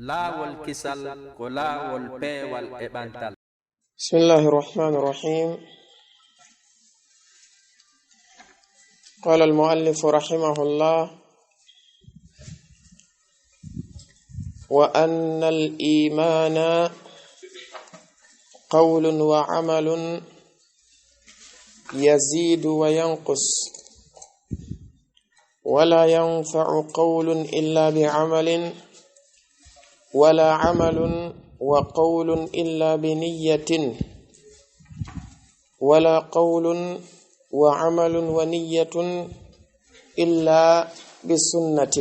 laawol kisal ko laawol peewal e ɓantal. Bismillahir Rahmanir Rahim. قال المؤلف رحمه الله: وأن الإيمان قول وعمل يزيد وينقص، ولا ينفع قول إلا بعمل، ولا عمل وقول إلا بنية، ولا قول وعمل ونية إلا بسنة.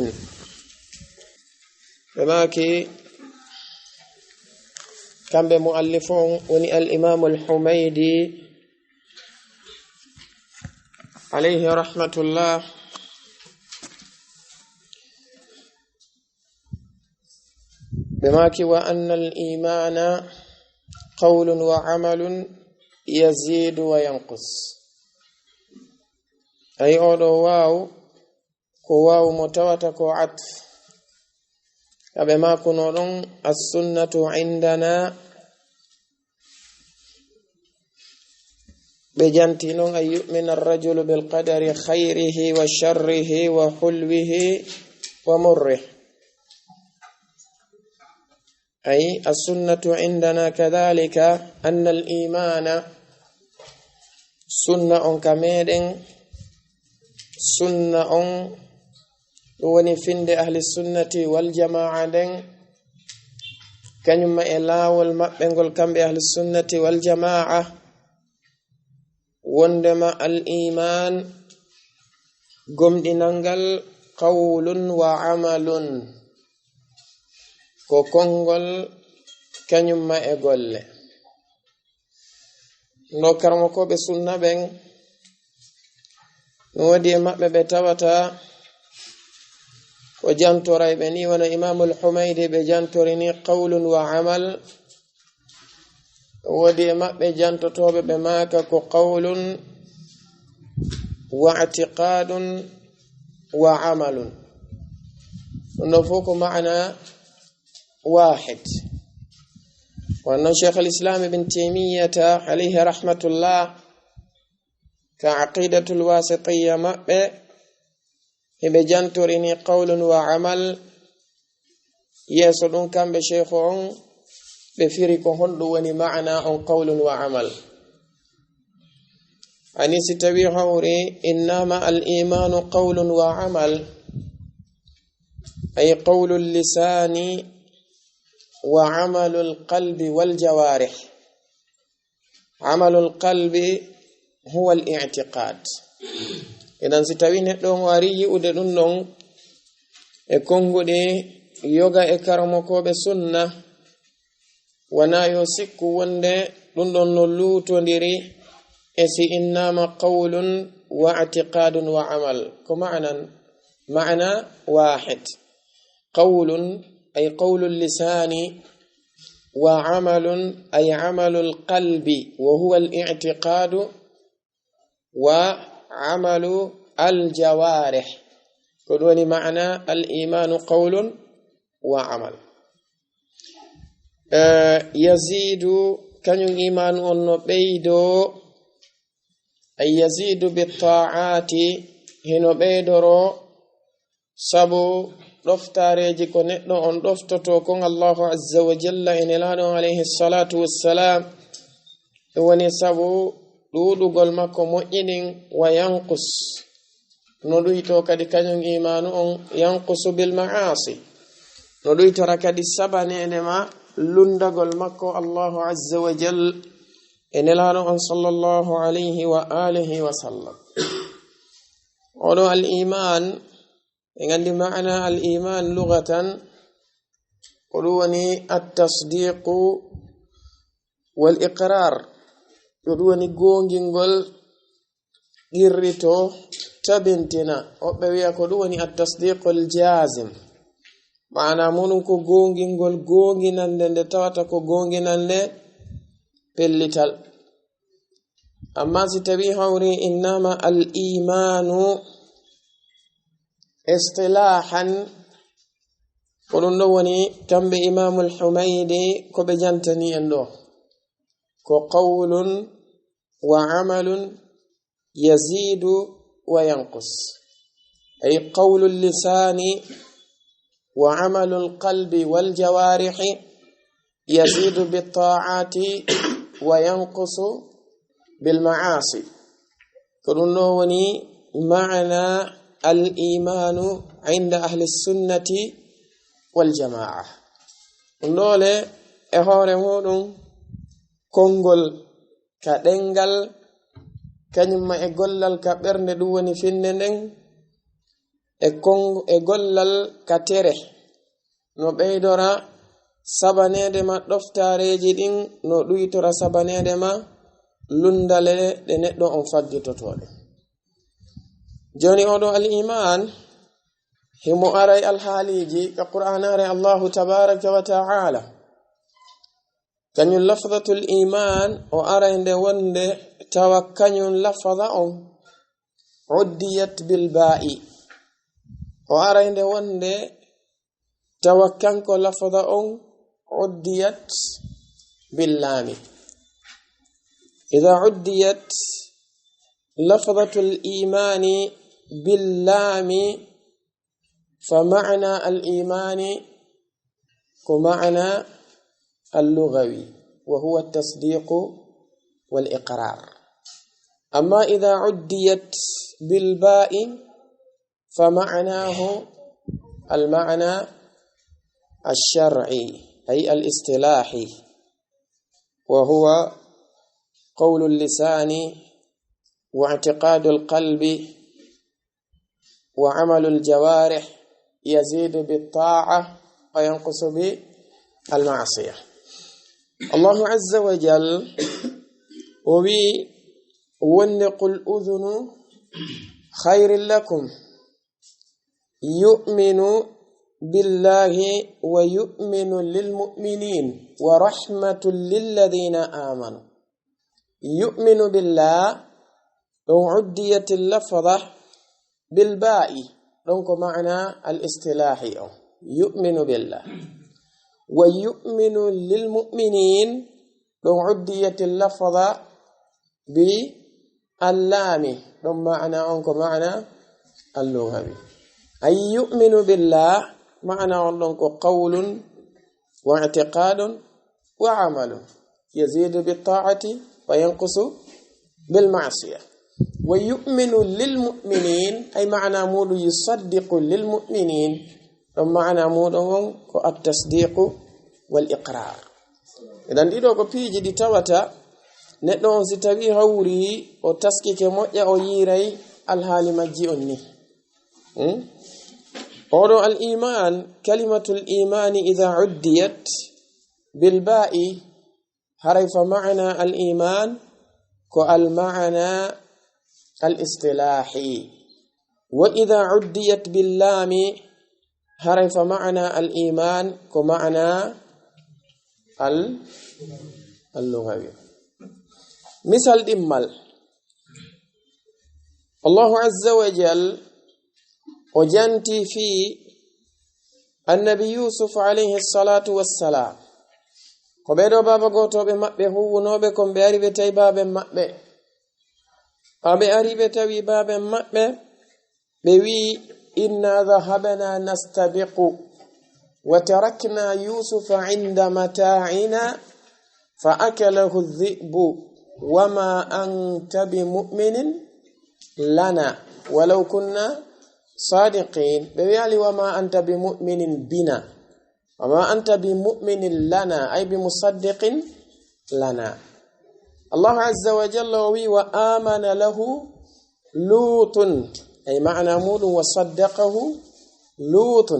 فماكي كان بمؤلفون وني الإمام الحميدي عليه رحمة الله بماكي وأن الإيمان قول وعمل يزيد وينقص. أي أولو واو كو واو متوتا كو عطف أبما كنون السنة عندنا بجانتينون أن يؤمن الرجل بالقدر خيره وشره وحلوه ومره. أي السنة عندنا كذلك أن الإيمان سنة كميدن سنة وني فند أهل السنة والجماعة كنما إلا والمبنغل كم بأهل السنة والجماعة وندما الإيمان قم دينانغل قول وعمل كوكونغل كنما إغل نو كرمكو بسنة بن نودي مبه بتوتا وجانتوري بني وانا إمام الحميدي بجانتوريني قول وعمل ودي مبه جانتوتوب بماكا قول واعتقاد وعمل نفوق معنا واحد. وأن شيخ الإسلام ابن تيمية عليه رحمة الله كعقيدة الواسطية مأبئ بجانتوريني قول وعمل يسدون كان بشيخهم بفيركو هندواني معنى قول وعمل. أني ستبي هوري إنما الإيمان قول وعمل، أي قول اللسان وعمل القلب والجوارح. عمل القلب هو الاعتقاد. إذن ستوين دون واري ودن دون كونغو دي يوغا اكرمكو بسنة ونا يوسك وند دون نلو تندري اسي إنما قول واعتقاد وعمل معنى واحد. قول أي قول اللسان، وعمل أي عمل القلب وهو الاعتقاد، وعمل الجوارح. كدوني معنى الإيمان قول وعمل. يزيد كان الإيمان أنه بيدو، أي يزيد بالطاعات هنا بيدرو سبو دفتاريجي ko neddo on doftoto kon Allahu azza wa jalla en elano alayhi salatu wassalam woni sabu dudugol makko moƴƴinin wa yanqus no duito kadi kanyum imanu on yanqusu bil ma'asi no duito kadi sabane enema lundagol makko Allahu azza wa jalla en elano on sallallahu alayhi wa alihi wa sallam. odo al iman عندي معنى الإيمان لغة قلوني التصديق والإقرار، قلوني قونجنغل إرتو تبنتنا وبيا قلوني التصديق الجازم معنى منكو قونجنغل قونجنان لتواتكو قونجنان لبلتال. أما ستبيهوري إنما الإيمان اصطلاحا قلنا وني كم بإمام الحميدي كبجنتني أنه كقول وعمل يزيد وينقص، أي قول اللسان وعمل القلب والجوارح يزيد بالطاعات وينقص بالمعاصي. قلنا وني معنى الإيمان عند أهل السنة والجماعة. نولي إهوري مودون كونغول كدنغال كنما إغولال كبرن دواني فيننن إغولال كتره no ɓeydora sabanede ma ɗoftareji ɗin no ɗuytora sabanede ma lundale ɗe neɗɗo on faggitotoɗe. joni oɗo al iman himo aray alhaaliji ka qur'anare allahu tabaraka wa ta'ala kanyum lafzatul iman o aray nde wonde tawa kanyum lafza on uddiyat bil ba'i, o aray nde wonde tawa kanko lafza on uddiyat bil lami. idha uddiyat lafzatul imani bil lami فمعنى الإيمان كمعنى اللغوي وهو التصديق والإقرار. أما إذا عديت بالباء فمعناه المعنى الشرعي أي الاصطلاحي، وهو قول اللسان واعتقاد القلب وعمل الجوارح يزيد بالطاعة وينقص بالمعصية. الله عز وجل ونقل الأذن خير لكم يؤمن بالله ويؤمن للمؤمنين ورحمة للذين آمنوا. يؤمن بالله لو عديت اللفظة بالباء دونك معنى الاصطلاحي يؤمن بالله، ويؤمن للمؤمنين لو عديت اللفظة باللام دونك معنى اللغوي. أي يؤمن بالله معنى دونك قول واعتقاد وعمل يزيد بالطاعة وينقص بالمعصية. ويؤمن للمؤمنين أي معنى مود يصدق للمؤمنين، ومعنى مود التصديق والإقرار. إذن ديدو ko piiji di tawata neɗɗo on si tawi hawri o taskike moƴƴa o yiray alhaali majji on ni. oɗo al iman kalimatul imani idha uddiyat bil ba'i haray fa ma'na al iman ko al ma'na الاصطلاحي، وإذا عديت باللام هرف معنى الإيمان كمعنى اللغوي. مثال دمال الله عز وجل وجنتي في النبي يوسف عليه الصلاة والسلام كبيرو بابا غوتو بمأبه هو نوبه كم بياري بتاي بابا مأبه aɓe ari ɓe tawi baaben maɓɓe ɓe wi inna dhahabna nastabiqu wa tarakna yusufa inda mata'ina fa akalahu dhi'bu wama anta bimu'minin lana walau kunna sadiqin. ɓe wi ali wama anta bimu'minin bina wama anta bimu'minin lana ay bimusaddiqin lana. الله عز وجل وآمن له لوط أي معنى مول وصدقه لوط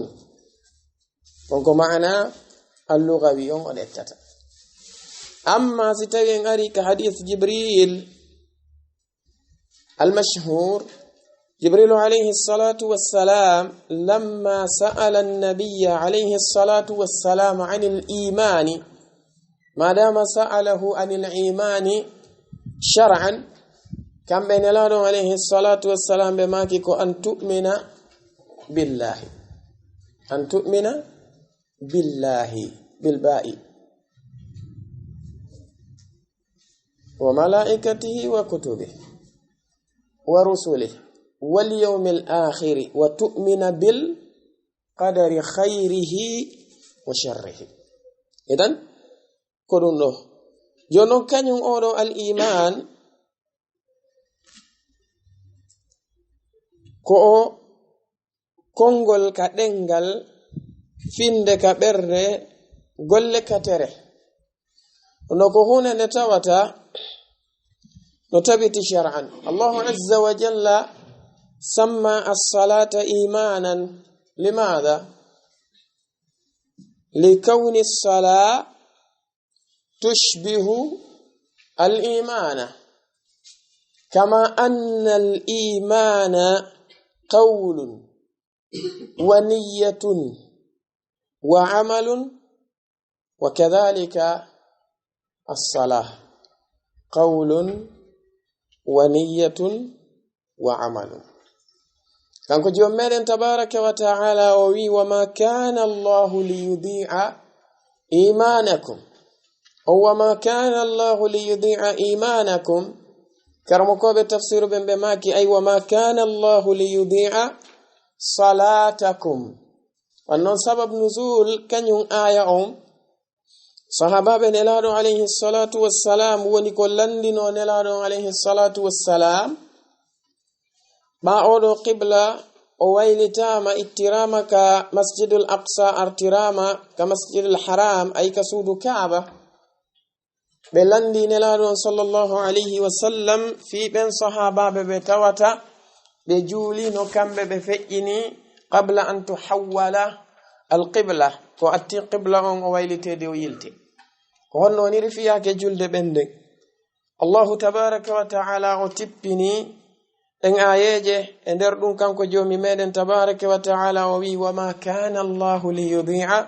ونكو معنى اللغوي ونكتت. أما ستين أريك حديث جبريل المشهور، جبريل عليه الصلاة والسلام لما سأل النبي عليه الصلاة والسلام عن الإيمان، ما دام سأله عن الإيمان شرعا كم بين الله عليه الصلاة والسلام بماكيكو أن تؤمن بالله، أن تؤمن billahi bilba'i wa malaikatihi wa kutubihi wa rusulihi wal yawmil akhir wa tu'mina bil qadari khayrihi wa sharrihi. Idan ko ɗum ɗo jono kañum oɗo al iman ko o kongol ka ɗengal finde ka ɓerde golle ka tere no ko hunde nde tawata no tabiti shar'an. Allahu azza wa jalla samma as-salata imanan limadha likawni as-salah tushbihu al-imana kama anna al-imana qawlun wa niyyatun wa amalun wa kadhalika as-salah qawlun wa niyyatun wa amalun. Kanko jom meɗen tabaraka wa ta'ala o wi wa ma kana Allahu liyudhi'a imanakum o wa ma kana Allahu liyudhi'a imanakum. Karmokoɓe tafsiru ɓe maki ay wa ma kana Allahu liyudhi'a salatakum. Wannan sabab nuzul kanyum aya on sahabaɓe nelaɗo alayhi salatu wassalam woni ko landino nelaɗo alayhi salatu wassalam ɓa oɗo qibla o waylitama ittirama ka masjidul aqsa artirama ka masjidul haram ay ka suudu kaaba ɓe landi nelaɗo sallallahu alayhi wasallam fi ɓen sahabaɓe ɓe tawata ɓe juulino kamɓe ɓe feƴƴini qabla an tuhawwala alqibla ko atti qibla on o waylitede o yilti ko honno ni rifiyake julde ɓende. Allahu tabaraka wa ta'ala o tippini en ayeje e nder ɗum kanko jomi meɗen tabaraka wa ta'ala o wi wa ma kana Allahu liyudhi'a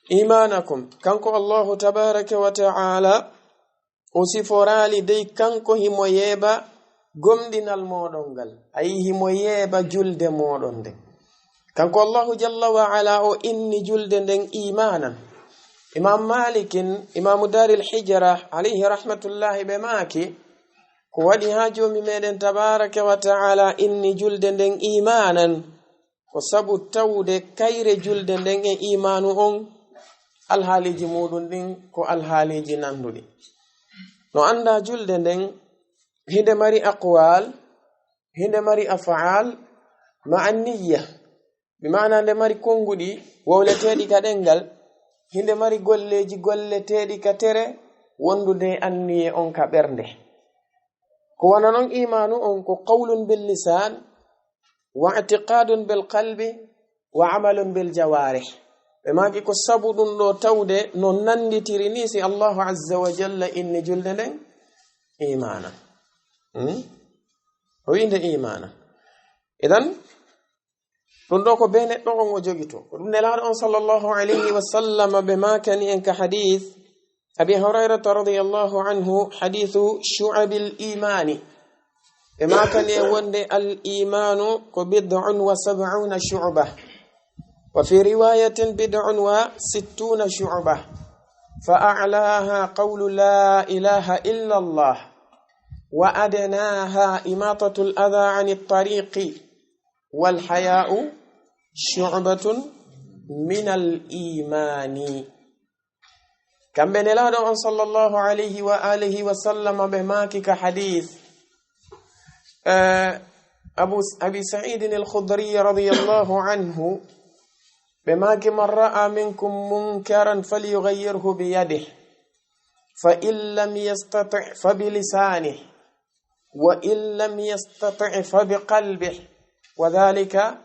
imanakum. Kanko Allahu tabaraka wa ta'ala o siforali dey kanko himo yeeba gomɗinal moɗon ngal ayi himo yeeba julde moɗon nde. Kanko Allahu jalla wa ala o inni julde nden imanan. Imam Malikin imamu daril hijra alayhi rahmatullahi ɓe maki ko waɗi ha jomi meɗen tabaraka wa ta'ala inni julde nden imanan ko sabu tawde kayre julde nden e imanu on alhaaliji muɗum ɗin ko alhaaliji nanduɗi. No anda julde nden hinde mari aqwal hinde mari af'al ma'a niyya bima'ana nde mari konguɗi wowleteɗi ka ɗengal hinde mari golleji golleteɗi ka tere wondude anniye on ka ɓernde. ko wana non imanu on ko qawlun bil lisan wa i'tiqadun bil qalbi wa amalun bil jawarih. ɓe maki ko sabu ɗum ɗo tawde no nanditiri ni si Allahu azza wa jalla inni julde nden imana o winde imana. Idan ɗum ɗo ko be neɗɗo on o jogi to ko ɗum nelaɗo on sallallahu alayhi wa sallam ɓe makani en ka hadith abi hurairata radiyallahu anhu hadithu shu'abil imani ɓe makani en wonde al imanu ko bid'un wa sab'una shu'bah wa fi riwayatin bid'un wa sittuna shu'bah fa a'laha qawlu la ilaha illa Allah wa adnaha imatatul adha 'anit tariqi wal haya'u shu'batun min al imani. kamɓe nelaɗo on sallallahu alayhi wa alihi wa sallam ɓe maki ka hadith abi sa'id al-khudri radiyallahu anhu ɓe maki man ra'a minkum munkaran falyughayyirhu bi yadihi fa in lam yastati' fa bi lisanihi wa in lam yastati' fa bi qalbihi wa dhalika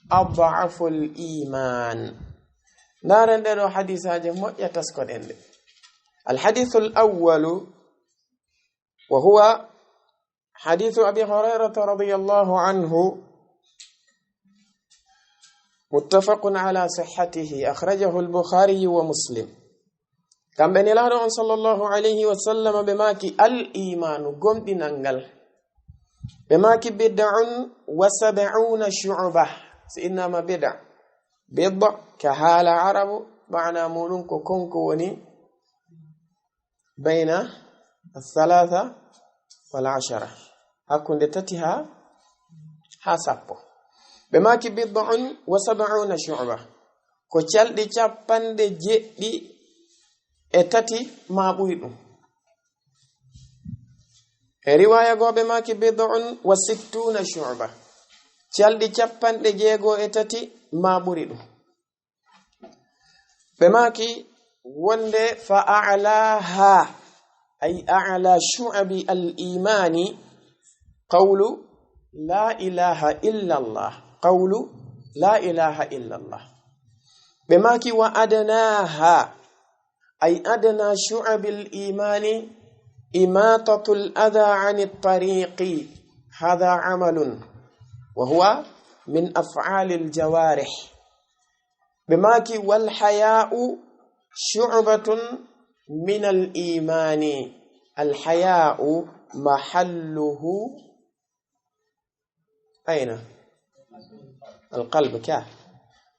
ad'afu al-iman. naren ɗeɗo hadisaje moƴƴa taskoɗen ɗe. alhadithu al-awwalu wa huwa hadithu abi hurairata radiyallahu anhu muttafaqun ala sihhatihi akhrajahu al-bukhari wa muslim. kamɓe nelaɗo on sallallahu alayhi wa sallam ɓe maki al-imanu gomɗinal ngal ɓe maki bid'un wa sab'una shu'bah si innama bid'a bid'a ka haala arabu maana muɗum ko konko woni bayna althalatha wal ashara hakkunde tati ha sappo ɓe maki bid'un wa sab'una shu'ba ko calɗi cappande jeɗɗi e tati ma ɓuri ɗum e riwaya goɓe maki bid'un wa sittuna shu'ba calɗi cappanɗe jeego e tati ma ɓuri ɗum ɓe maki wonde fa a'laha ay a'la shu'abi al-imani qawlu la ilaha illa Allah qawlu la ilaha illa Allah ɓe maki wa adnaha ay adna shu'abi al-imani imatatu al-adha 'ani at-tariqi hadha 'amalun wa huwa min af'ali al-jawarih ɓe maki wal haya'u shu'batun min al-imani al-haya'u mahalluhu أين القلب كا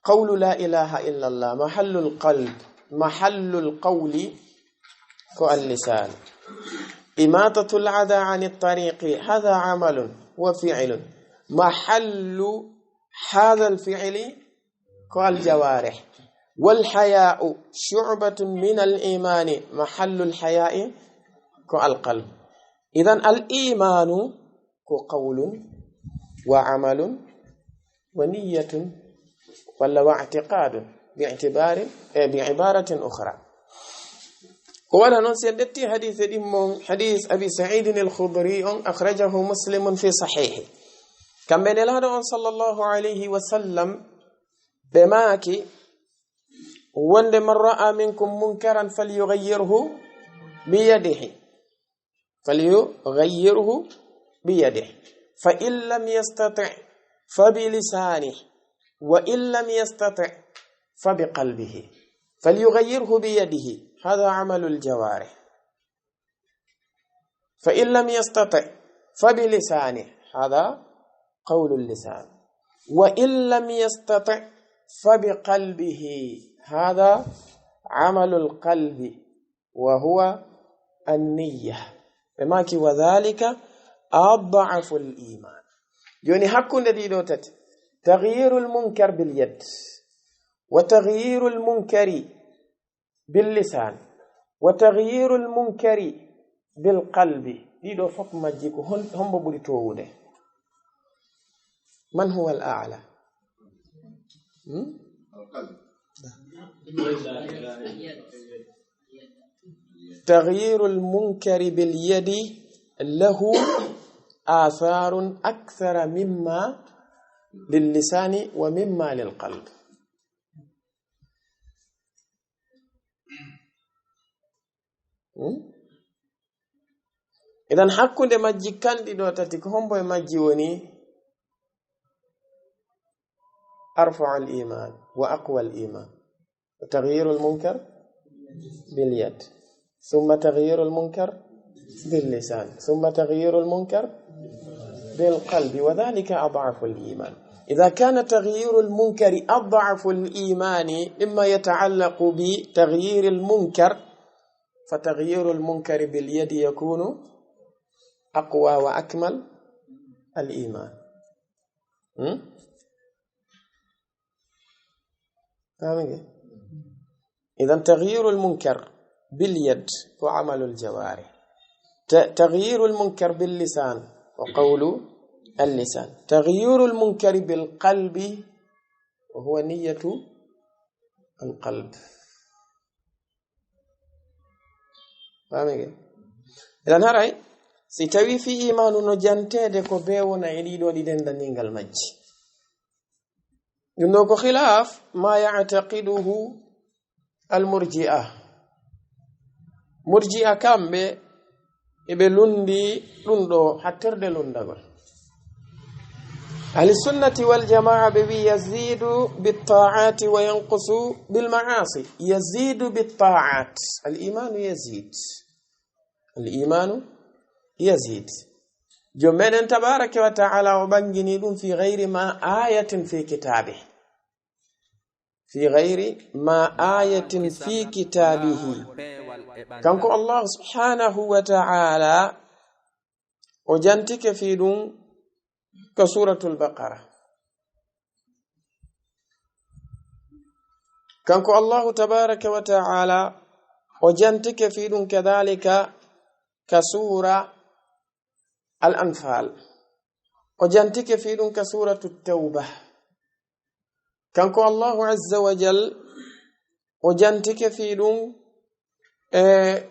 قول لا إله إلا الله محل القلب محل القول كاللسان إماتة العذى عن الطريق هذا عمل وفعل محل هذا الفعل كالجوارح والحياء شعبة من الإيمان محل الحياء كالقلب إذن الإيمان كقول وعمل ونية ولا واعتقاد بعبارة أخرى ولا ننسى التي حديث أبي سعيد الخضري أخرجه مسلم في صحيحه كم بين الله صلى الله عليه وسلم بماكي وند من رأى منكم منكرا فليغيره بيده فإن لم يستطع فبلسانه وإن لم يستطع فبقلبه فليغيره بيده هذا عمل الجوارح فإن لم يستطع فبلسانه هذا قول اللسان وإن لم يستطع فبقلبه هذا عمل القلب وهو النية بماكي وذلك أضعف الإيمان يعني حكون الذي دوتت تغيير المنكر باليد وتغيير المنكر باللسان وتغيير المنكر بالقلب ديدو فوق ماجيكو هم بوري تووده من هو الأعلى القلب تغيير المنكر باليد له آثار أكثر مما للسان ومما للقلب إذن حكو دي مجي كان دي دوتاتي كهم بوي مجي وني أرفع الإيمان وأقوى الإيمان وتغيير المنكر باليد ثم تغيير المنكر باللسان ثم تغيير المنكر بالقلب وذلك أضعف الإيمان إذا كان تغيير المنكر أضعف الإيمان مما يتعلق بتغيير المنكر فتغيير المنكر باليد يكون أقوى وأكمل الإيمان إذا تغيير المنكر باليد هو عمل الجوارح تغيير المنكر باللسان وقول اللسان تغيير المنكر بالقلب وهو نية القلب إذن هرأي سيتوي في إيمان نجانتي ديكو بيونا إليدو دي دندن نينغال مجي يندوكو خلاف ما يعتقده المرجئة مرجئة كامبي إبه لندي لندو حتر دي لندغل أهل السنة والجماعة ببي يزيد بالطاعات وينقص بالمعاصي يزيد بالطاعات الإيمان يزيد الإيمان يزيد جمعنا تبارك وتعالى وبنجني في غير ما آية في كتابه في غير ما آية في كتابه كانكو الله سبحانه وتعالى وجنتك في دون كسورة البقرة كانكو الله تبارك وتعالى وجنتك في دون كذلك كسورة الأنفال وجنتك في دون كسورة التوبة كانكو الله عز وجل وجنتك في دون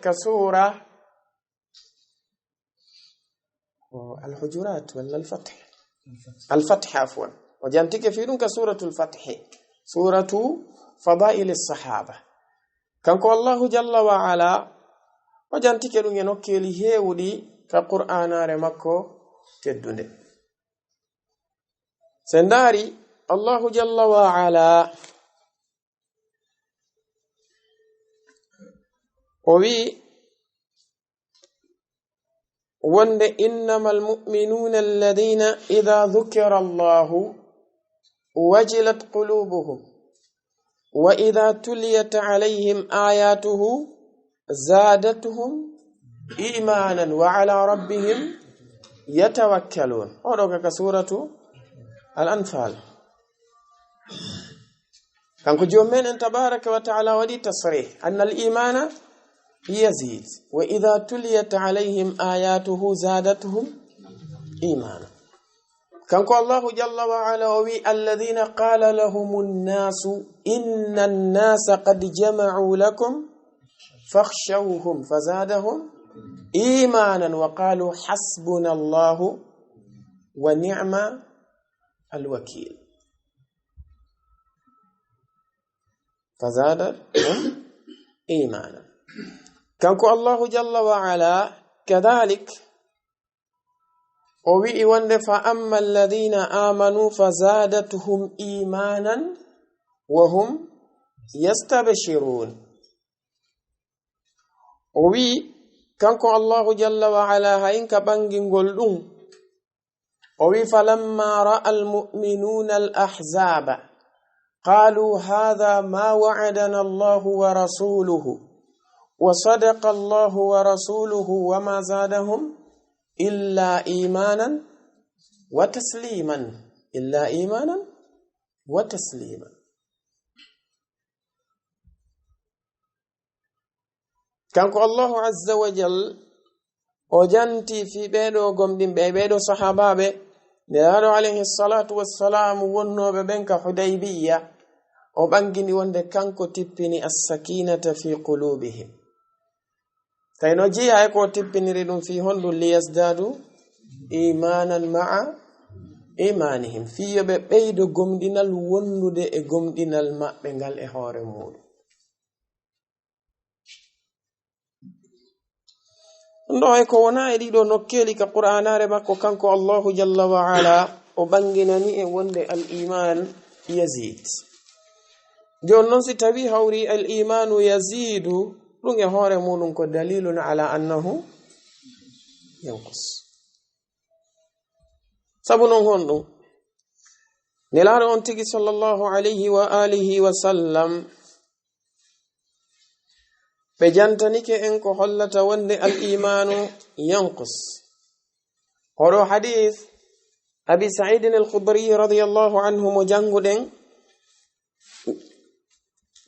كسورة الحجرات ولا الفتح عفوا وجنتك في دون كسورة الفتح سورة فضائل الصحابة كانكو الله جل وعلا وجنتك دون ينوكي لهيودي كقرآن رمكو تدوني سنداري الله جل وعلا وي وند إنما المؤمنون الذين إذا ذكر الله وجلت قلوبهم وإذا تليت عليهم آياته زادتهم إيمانا وعلى ربهم يتوكلون ودوك سورة الأنفال كان كجومين أن تبارك وتعالى ودي تصريح أن الإيمان يزيد وإذا تليت عليهم آياته زادتهم إيمانا كان الله جل وعلا وي الذين قال لهم الناس إن الناس قد جمعوا لكم فاخشوهم فزادهم إيمانا وقالوا حسبنا الله ونعم الوكيل فزادهم إيمانا كانكو الله جل وعلا كذلك ووي وند فأما الذين آمنوا فزادتهم إيمانا وهم يستبشرون ووي كانكو الله جل وعلا هين كبانغين غولدون ووي فلما رأى المؤمنون الأحزاب قالوا هذا ما وعدنا الله ورسوله وصدق الله ورسوله وما زادهم إلا إيمانا وتسليما كانكو الله عز وجل وجنتي في بيدو قمدين بيدو صحابة نرى عليه الصلاة والسلام ونو ببنك حديبية وبنجني وند كانكو تبني السكينة في قلوبهم كاينو جي هايكو تبني ردون في هندو ليزدادوا إيمانا مع إيمانهم في يبيدو قمدين الوندو دي قمدين الماء بنغال إحوار مود ndo ay ko wona e dido nokkeli ka qur'anare makko kanko Allah jalla wa ala o banginani e wonde al iman yazid jonnon si tawi hawri al iman yazidu dum e hore mudum ko dalilun ala annahu yanqus sabunon hondo nelaro on tigi sallallahu alayhi wa alihi wa sallam بجانتنيك إنكو حلت وند الإيمان ينقص هو حديث أبي سعيد الخدري رضي الله عنه مجنغدين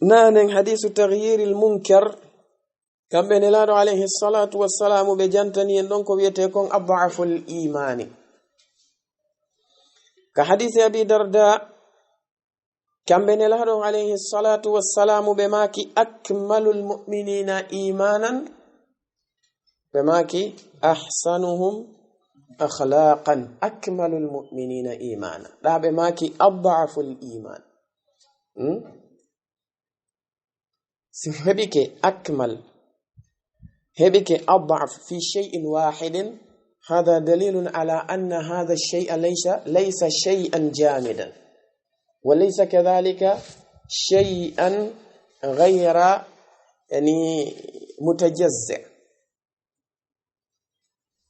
نان حديث تغيير المنكر كم بين الله عليه الصلاة والسلام بجانتني إنكو بيتكون أضعف الإيمان كحديث أبي درداء كم بين الله عليه الصلاة والسلام بماكي أكمل المؤمنين إيمانا بماكي أحسنهم أخلاقا أكمل المؤمنين إيمانا لا بماكي أضعف الإيمان هبك أكمل هبك أضعف في شيء واحد هذا دليل على أن هذا الشيء ليس شيئا جامدا وليس كذلك شيئا غير يعني متجزئ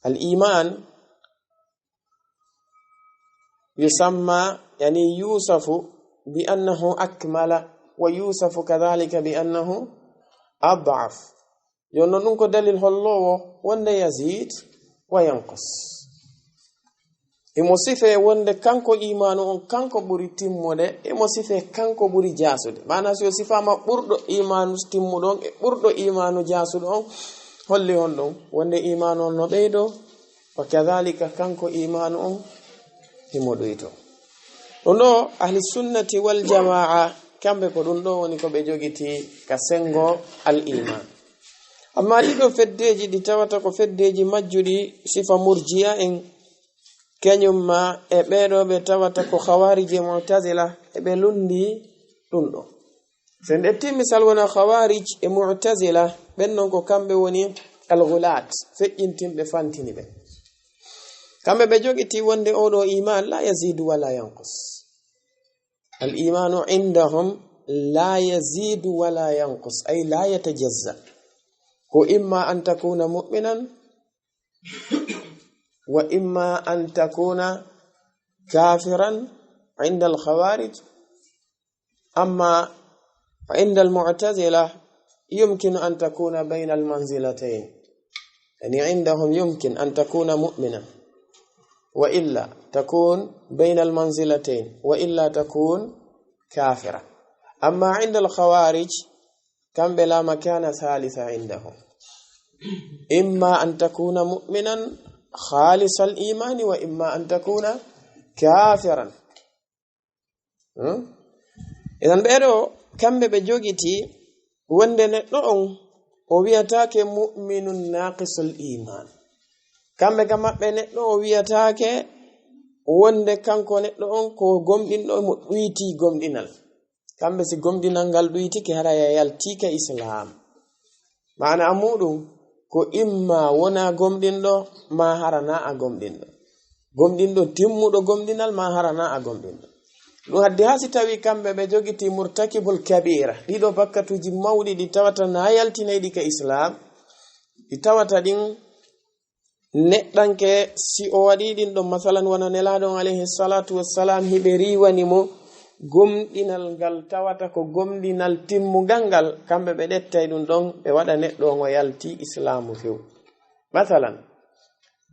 الإيمان يسمى يعني يوصف بأنه أكمل ويوصف كذلك بأنه أضعف يوننكو دليل هلو وند يزيد وينقص imo sife wonde kanko imanu on kanko buri timmude imo sife kanko buri jasude mana so sifama burdo imanu timmudon e burdo imanu jasude on holli on don wonde imanu on no beydo wa kadhalika kanko imanu on timodoito no ahli sunnati wal jamaa kambe ko dun do woni ko be jogiti ka sengo al iman amma dido feddeji di tawata ko feddeji majjudi sifa murjiya en kenyum ma e bedo be tawata ko khawarij mu'tazila e be lundi dundo sen de timisal wona khawarij e mu'tazila ben non ko kambe woni al-ghulat fe'intimbe fantini be kambe be jogiti wonde odo iman la yazidu wala yanqus al-imanu indahum la yazidu wala yanqus ay la yatajazza ko imma an takuna mu'minan وإما أن تكون كافرا عند الخوارج أما عند المعتزلة يمكن أن تكون بين المنزلتين يعني عندهم يمكن أن تكون مؤمنا وإلا تكون بين المنزلتين وإلا تكون كافرا أما عند الخوارج كم بلا مكان ثالث عندهم إما أن تكون مؤمنا خالص الإيمان وإما أن تكون كافرا إذن بيرو كم بجوجتي وندن نون وبيتاك مؤمن ناقص الإيمان كم كما بنتو وبيتاك وند كانكو نون كو غومدين دو ويتي غومدينال كم بسي غومدينال ويتي كي هدا يالتي كإسلام معنى أمودو ko imma wona gomdindo ma harana a gomdindo timmudo gomdinal ma harana a gomdindo do haddi hasi tawi kambe be jogiti murtakibul kabira dido bakkatuji mawdi di tawata na yaltinedi ka islam di tawata din neddanke si o wadi din do masalan wana neladon alayhi salatu wassalam hiberi wani mo gomdinal gal tawata ko gomdinal timmugal kambe be dettay dum don be wada neddo ngo yalti islamu few masalan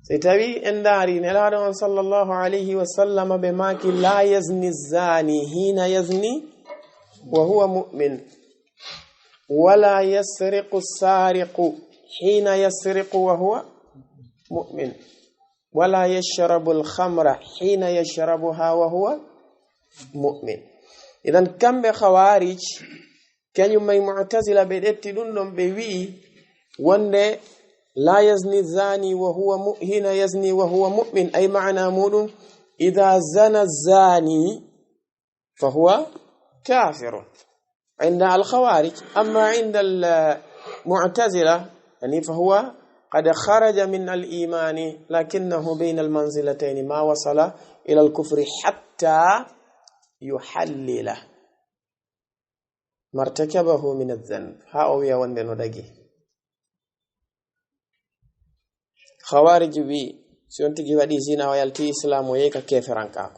se tawi endari neladon sallallahu alayhi wasallam be maki la yazni zani hina yazni wa huwa mu'min wala yasriqu sariqu hina yasriqu wa huwa mu'min wala yashrabu al-khamra hina yashrabuha wa huwa mu'min idan kambe khawarij kanyum may mu'tazila be detti dum don be wi wonde la yazni zani wa huwa hina yazni wa huwa mu'min ay ma'na mudum idha zana zani fa huwa kafir عند الخوارج اما عند المعتزله يعني فهو قد خرج من الايمان لكنه بين المنزلتين ما وصل الى الكفر حتى يحلل ما ارتكبه من الذنب هاويا وندنو دغي خوارج بي سيونتي وادي زنا ويالتي اسلام ويكا كفرانكا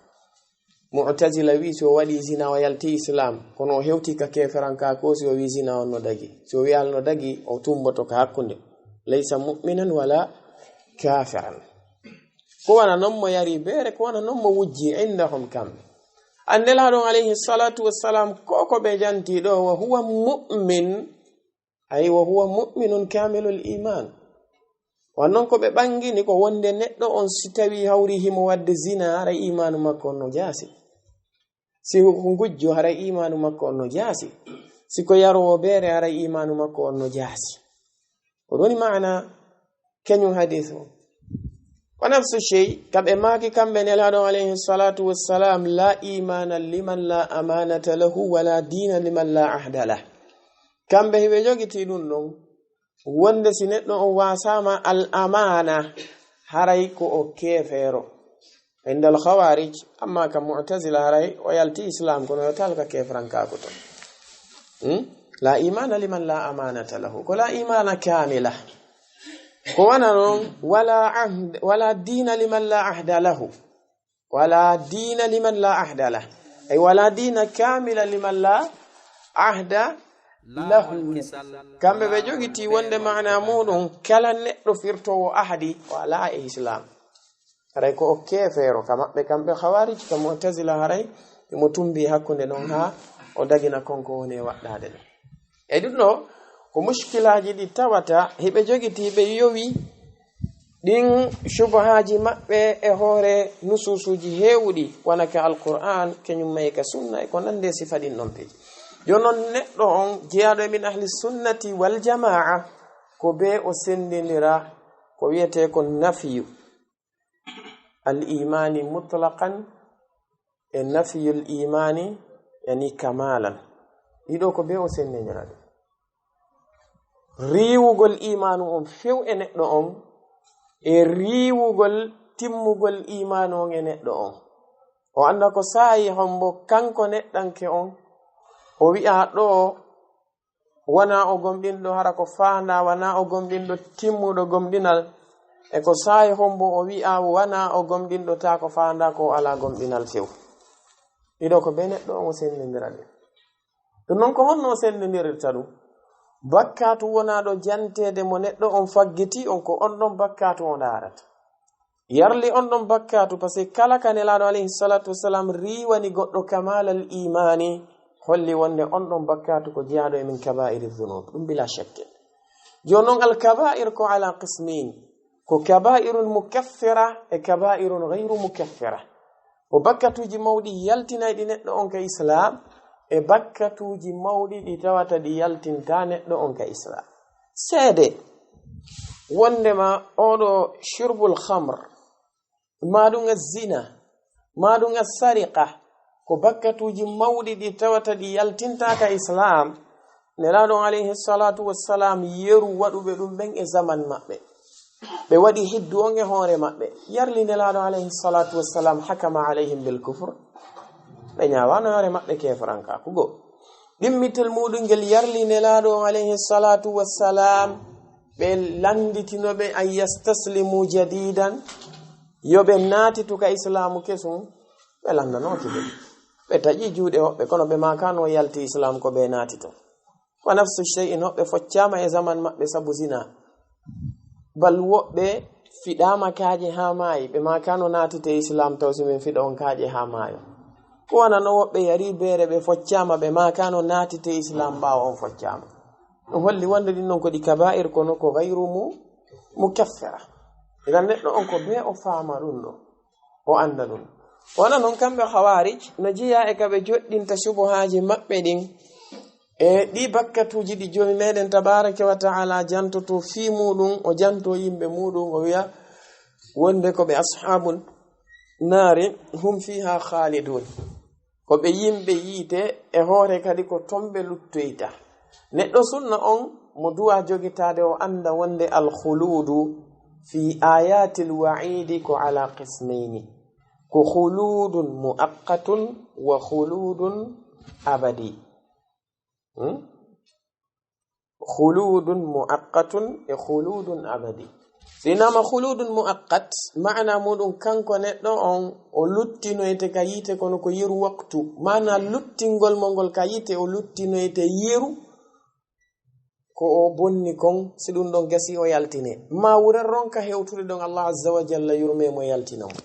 mu'tazila wi so wadi zina wa yalti islam kono hewti ka keferanka ko so wi zina on dagi so wi al no dagi o tumboto ka hakkunde laysa mu'minan wala kafiran ko wana non mo yari bere ko wana non mo wujji indahum kam andela don alayhi salatu wassalam ko be janti do wa huwa mu'min ay wa huwa mu'minun kamilul iman wannan ko be bangini ko wonde neddo on sitawi hawri himo wadde zina ara imanu makko no jasi si ko gujjo ara imanu makko no jasi si ko yaro bere ara imanu makko no jasi ko woni maana kenyu hadithu wa nafsu shay kabe maki kambe ne lado alayhi salatu wassalam la imana liman la amanata lahu wala dina liman la ahda lahu kambe hibe jogiti dun non wonde si neddo o wasama al amana haray ko o kefero indal khawarij amma kam mu'tazila haray o yalti islam ko no talka kefranka ko to la imana liman la amanata lahu ko la imana kamila ko wana non wala dina liman la ahda lahu wala dina liman la ahda lahu ay wala dina kamila liman la ahda lahu kamɓe ɓe jogiti wonde mana muɗum kala neɗɗo firtowo ahdi o ala e islam haray ko o kefeero ka maɓɓe kamɓe hawarij ka mu'tazila haray imo tumbi hakkunde ɗon ha o dagina konko woni e waɗɗade ɗum e ɗum ɗo ko mushkilaji ɗi tawata hiɓe jogiti ɓe yowi ɗin shubahaji maɓɓe e hoore nususuji hewɗi wonaka alqur'an keñum may ka sunna e ko nande sifa ɗin ɗon peji jonon neɗɗo on jeyaɗo e min ahli sunnati wal jamaa ko be o sendindira ko wiyete ko nafiyu al imani mutlaqan e nafiyul imani yani kamalan ɗiɗo ko be o sendindira ɗum riwugol imanu on few e neɗɗo on e riwugol timmugol imanu on e neɗɗo on o anda ko saayi hombo kanko neɗɗanke on o wi'a ɗo wana o gomɗinɗo hara ko faanda wana o gomɗinɗo timmuɗo gomɗinal e ko saayi hombo o wi'a wana o gomɗinɗo ta ko faanda ko ala gomɗinal few ɗiɗo ko be neɗɗo on o sendindira ɗum ɗum noon ko honno o sendidirta ɗum bakkatu wonaɗo jantede mo neɗɗo on faggiti on ko on ɗon bakkatu o darata yarli on ɗon bakkatu par ce que kala ka nelaɗo alayhi salatu wassalam riwani goɗɗo kamalal imani holli wonde on ɗon bakkatu ko jeyaɗo e min kaba'iri dhunub ɗum bila shakke joni noon al kaba'ir ko ala qismin ko kaba'irun mukaffira e kaba'irun ghayru mukaffira ko bakkatuji mawɗi yaltinayɗi neɗɗo on ka islam e bakkatuji mawɗi ɗi tawata ɗi yaltinta neɗɗo on ka islam seede wondema oɗo shurbul khamr maɗum zina maɗum sariqa ko bakkatuji mawɗi ɗi tawata ɗi yaltinta ka islam nelaɗo alayhi salatu wassalam yeru waɗuɓe ɗum ɓen e zaman maɓɓe ɓe waɗi hiddu on e hoore maɓɓe yarli nelaɗo alayhi salatu wassalam hakama alayhim bil kufr ɓe ñawano hoore maɓɓe kefranka kugo ɗimmitel muɗum ngel yarli nelaɗo alayhi salatu wassalam ɓe landitinoɓe an yastaslimu jadidan yoɓe naatituka islamu kesum ɓe landanoki ɓe taƴi juuɗe hoɓɓe kono ɓe makano yalti islam ko ɓe naatito wa nafsu shay'in hoɓɓe foccama e zaman maɓɓe sabu zina bal woɓɓe fiɗama kaaje ha maayi ɓe makano naatite islam taw simin fiɗa on kaaje ha maayo ko wanano woɓɓe yari beere ɓe foccama ɓe makano naatite islam ɓawa on foccama ɗum holli wonde ɗin noon ko ɗi kaba'ir kono ko gayru mukaffira idan neɗɗo on ko be o faama ɗum ɗo o anda ɗum wona noon kamɓe hawarij no jeeya e kaɓe joɗɗinta subuhaji maɓɓe ɗin e ɗi bakkatuji ɗi jomi meɗen tabaraka wa ta'ala jantoto fi muɗum o janto yimɓe muɗum o wiya wonde ko ɓe ashabun naari hum fiha khalidun ko ɓe yimɓe yiite e hoore kadi ko tomɓe luttoyta neɗɗo sunna on mo duwa jogitade o anda wonde alkhuludu fi ayatil wa'idi ko ala qismayni ko khuludun muaqqatun wa khuludun abadi khuludun muaqqatun e khuludun abadi sinama khuludun muaqqat maana muɗum kanko neɗɗo on o luttinoyte ka yite kono ko yeru waktu mana luttingol mongol ka yite o luttinoyte yeru ko o bonni kon si ɗum ɗon gasi o yaltine ma wuren ronka hewtude ɗon Allah azza wa jalla yurme mo yaltinamo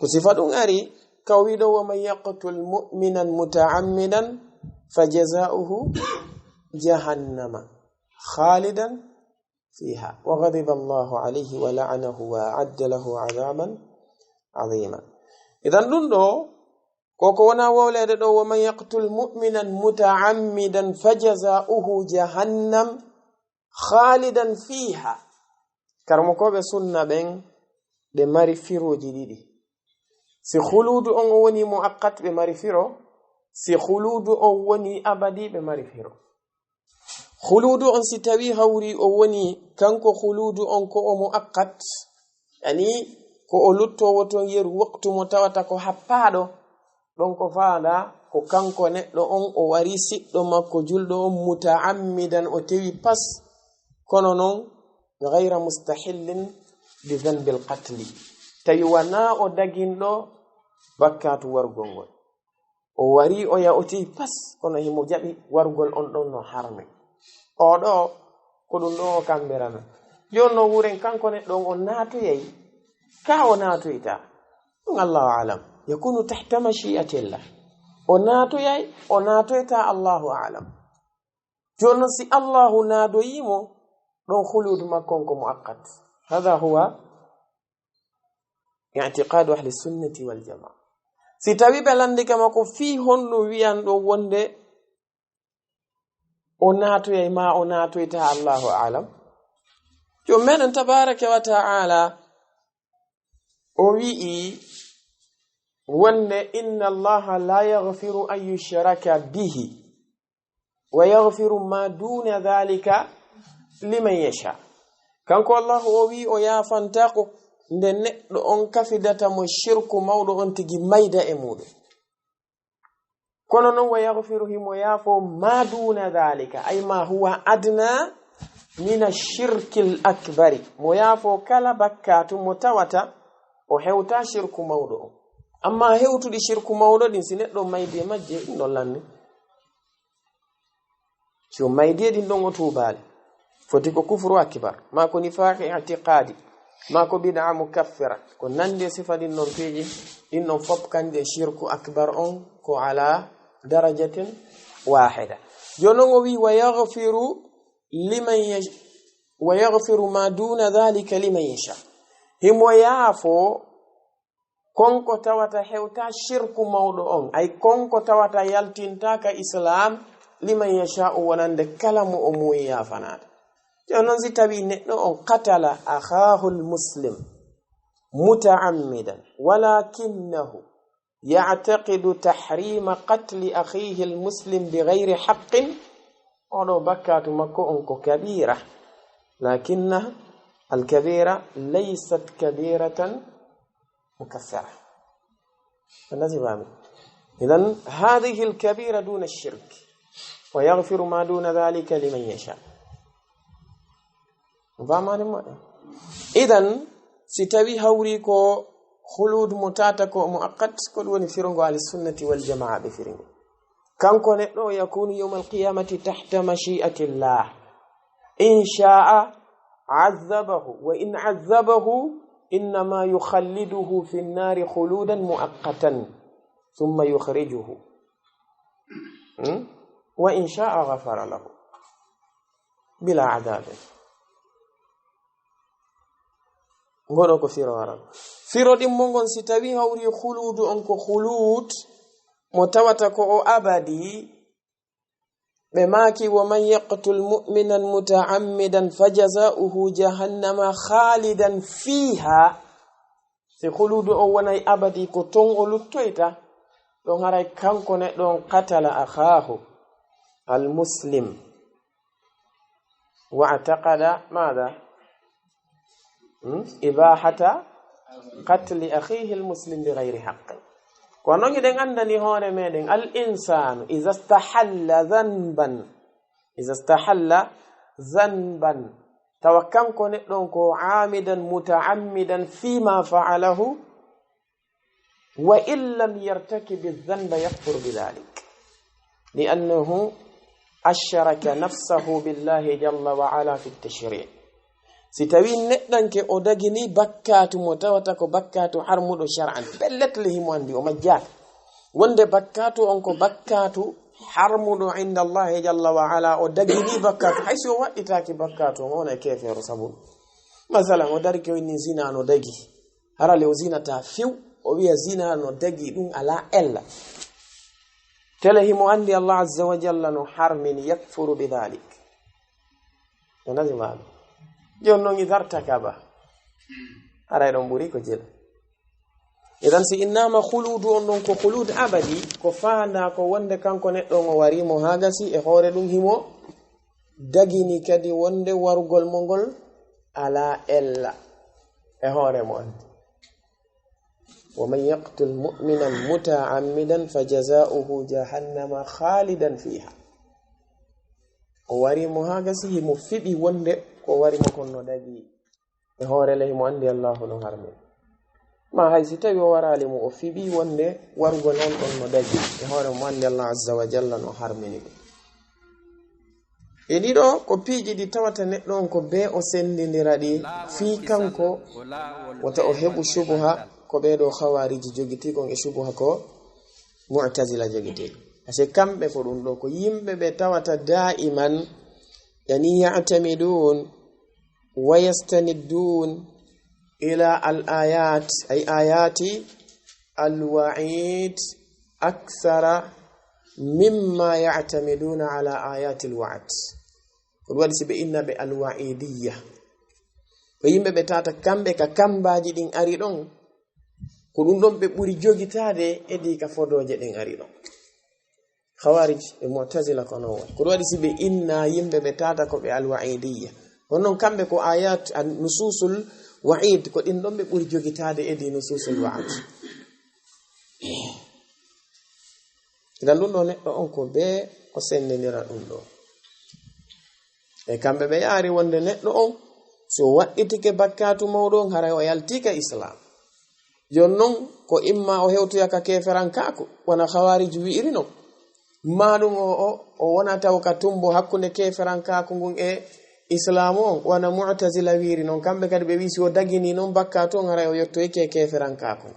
ko sifa ɗum ari ka wiɗo wa man yaqtul mu'minan muta'ammidan fajaza'uhu jahannama khalidan fiha wa ghadiba Allahu alayhi wa la'anahu wa a'adda lahu 'adaban 'azima idan ɗum ɗo koko wona wowlede ɗo wa man yaqtul mu'minan muta'ammidan fajaza'uhu jahannam khalidan fiha karmokoɓe sunna ɓen ɓe mari firoji ɗiɗi si khuludu on o woni muaqqat ɓe mari firo si khuludu on woni abadi ɓe mari firo khuludu on si tawi hawri o woni kanko khuludu on ko o muaqqat yani ko o luttowo ton yeru waktu mo tawata ko happaɗo ɗon ko faada ko kanko neɗɗo on o wari siɗɗo makko julɗo on muta'ammidan o tewi pas kono non ghayra mustahillin bi dhanbil qatli tawi wana o daginɗo bakkatu wargol ngol o wari o yauti pas kono himo jaɓi wargol on ɗon no harme oɗo ko ɗum ɗo o kamberana joni no wuren kanko neɗɗon o naatoyay ka o naatoyta ɗum allahu alam yakunu tahta mashi'atillah o naatoyay o naatoyta allahu alam joni noon si allahu naadoyimo ɗon huludu makkon ko muaqqat hada huwa i'tiqadu ahli sunnati wal jamaa si tawi ɓe landi kama ko fi honɗum wiyan ɗo wonde o naatoyay ma o naatoyta allahu alam jom meɗen tabaraka wa ta'ala o wi'i wonde inna allaha la yaghfiru an yushraka bihi wa yaghfiru ma duna dhalika liman yasha kanko allahu o wi o yafanta ko nde neɗɗo on kafidata mo shirku mawɗo on tigi mayda e muɗum kono noon wa yaghfiru himo yaafo ma duna dhalika ay ma huwa adna min ashirki l akbari mo yaafo kala bakkatu mo tawata o hewta shirku mawɗo on amma hewtuɗi shirku mawɗo ɗin si neɗɗo maydi e majje ɗin ɗon lanni si o maydi e ɗin ɗon o tuubali foti ko kufru akbar ma ko nifaqi i'tiqadi ma ko bid'a mukaffira ko nande sifa ɗin ɗon peeji ɗin ɗon fop kande shirku akbar on ko ala darajatin wahida jonon o wi wa yaghfiru ma duna dhalika liman yasha himo yaafo konko tawata hewta shirku mawɗo on ay konko tawata yaltintaka islam liman yasha wonande kala mo o muyi yafanade jonon si tawi neɗɗo on qatala akhahu almuslim muta'ammidan walakinahu يعتقد تحريم قتل أخيه المسلم بغير حق أولو بكات مكو كبيرة لكن الكبيرة ليست كبيرة مكفرة إذن هذه الكبيرة دون الشرك ويغفر ما دون ذلك لمن يشاء إذن ستوي هوريكو خلود متاتك ومؤقت كل ونفرنغ على السنة والجماعة بفرنغ كم كنت يكون يوم القيامة تحت مشيئة الله إن شاء عذبه وإن عذبه إنما يخلده في النار خلودا مؤقتا ثم يخرجه وإن شاء غفر له بلا عذاب ngoɗo ko firo waran firo ɗin mo ngon si tawi hawri khuludu on ko khulud mo tawata ko o abadi ɓe maki wa man yaqtul mu'minan muta'ammidan fajaza'uhu jahannama khalidan fiha si khuludu o wonay abadi ko ton o luttoyta ɗon haray kanko neɗɗon qatala akhahu almuslim wa ataqada mada إباحة قتل أخيه المسلم بغير حق ونحن عندنا هون ميدن الإنسان إذا استحل ذنبا توكم كنتلونكو عامدا متعمدا فيما فعله وإن لم يرتكب الذنب يكفر بذلك لأنه أشرك نفسه بالله جل وعلا في التشريع si tawi neɗɗanke o dagini bakkatu mo tawata ko bakkatu harmuɗo shar'an bellet le himo andi o majjata wonde bakkatu on ko bakkatu harmuɗo inda Allah jalla wa ala o dagini bakkatu hayso o waɗitaki bakkatu on e kefero sabu masalan o dari ko ni zina no dagi harale o zinata fiw o wiya zina no dagi ɗum ala ella tele himo andi Allah azza wa jalla no harmin yakfuru bidhalik nazima jonnon idartakaba aray ɗon ɓuri ko jel idan si innama khuludu on ɗon ko khulud abadi ko faanda ko wonde kanko neɗɗon o warimo hagasi e hoore ɗum himo dagini kadi wonde warugol mo ngol ala ella e hoore mo andi wa man yaqtul mu'minan muta'ammidan fajaza'uhu jahannama khalidan fiha o warimo hagasi himo fiɓi wonde ko wari mo konno dagi e hoore ley mo andi Allahu no harmi ma haysi tawi o warali mo o fiɓi wonde wargo non ɗon no daji e hoore mo andi Allah azza wa jalla no harmini ɗum e ɗiɗo ko piiji ɗi tawata neɗɗo on ko be o sendidira ɗi fii kanko wata o heɓu shubuha ko ɓeɗo khawariji jogitikon e shubuha ko mu'tazila jogiti ase kamɓe ko ɗum ɗo ko yimɓe ɓe tawata da'iman yani ya'tamidun wa yastanidun ila al-ayat ay ayati al-wa'id akthara mimma ya'tamiduna ala ayati al-wa'd ko wadi sibe inna be al-wa'idiyya ko yimɓe ɓe tata kamɓe ka kambaji ɗin ari ɗon ko ɗum ɗon ɓe ɓuri jogitade edi ka fodoje ɗin ari ɗon khawarij e mu'tazila ko non ko wadi sibe inna yimɓe ɓe tata ko ɓe al-wa'idiyya non kamɓe ko ayat nususul wa'id ko ɗin ɗon ɓe ɓuri jogitade edi nususul wa'id idan ɗum ɗo neɗɗo on ko be o sendinira ɗum ɗo e kamɓe ɓe yaari wonde neɗɗo on so waɗɗitike bakkatu mawɗon haray o yaltika islam jonnon ko imma o hewtoyaka keferankaku wona khawarij wi'iri non maɗum o wona taw ka tumbo hakkunde keferankaku ngun e islam on wana mu'tazila wiiri non kamɓe kadi ɓe wisi o dagini non bakkatu on haray o yettoyke keferankaku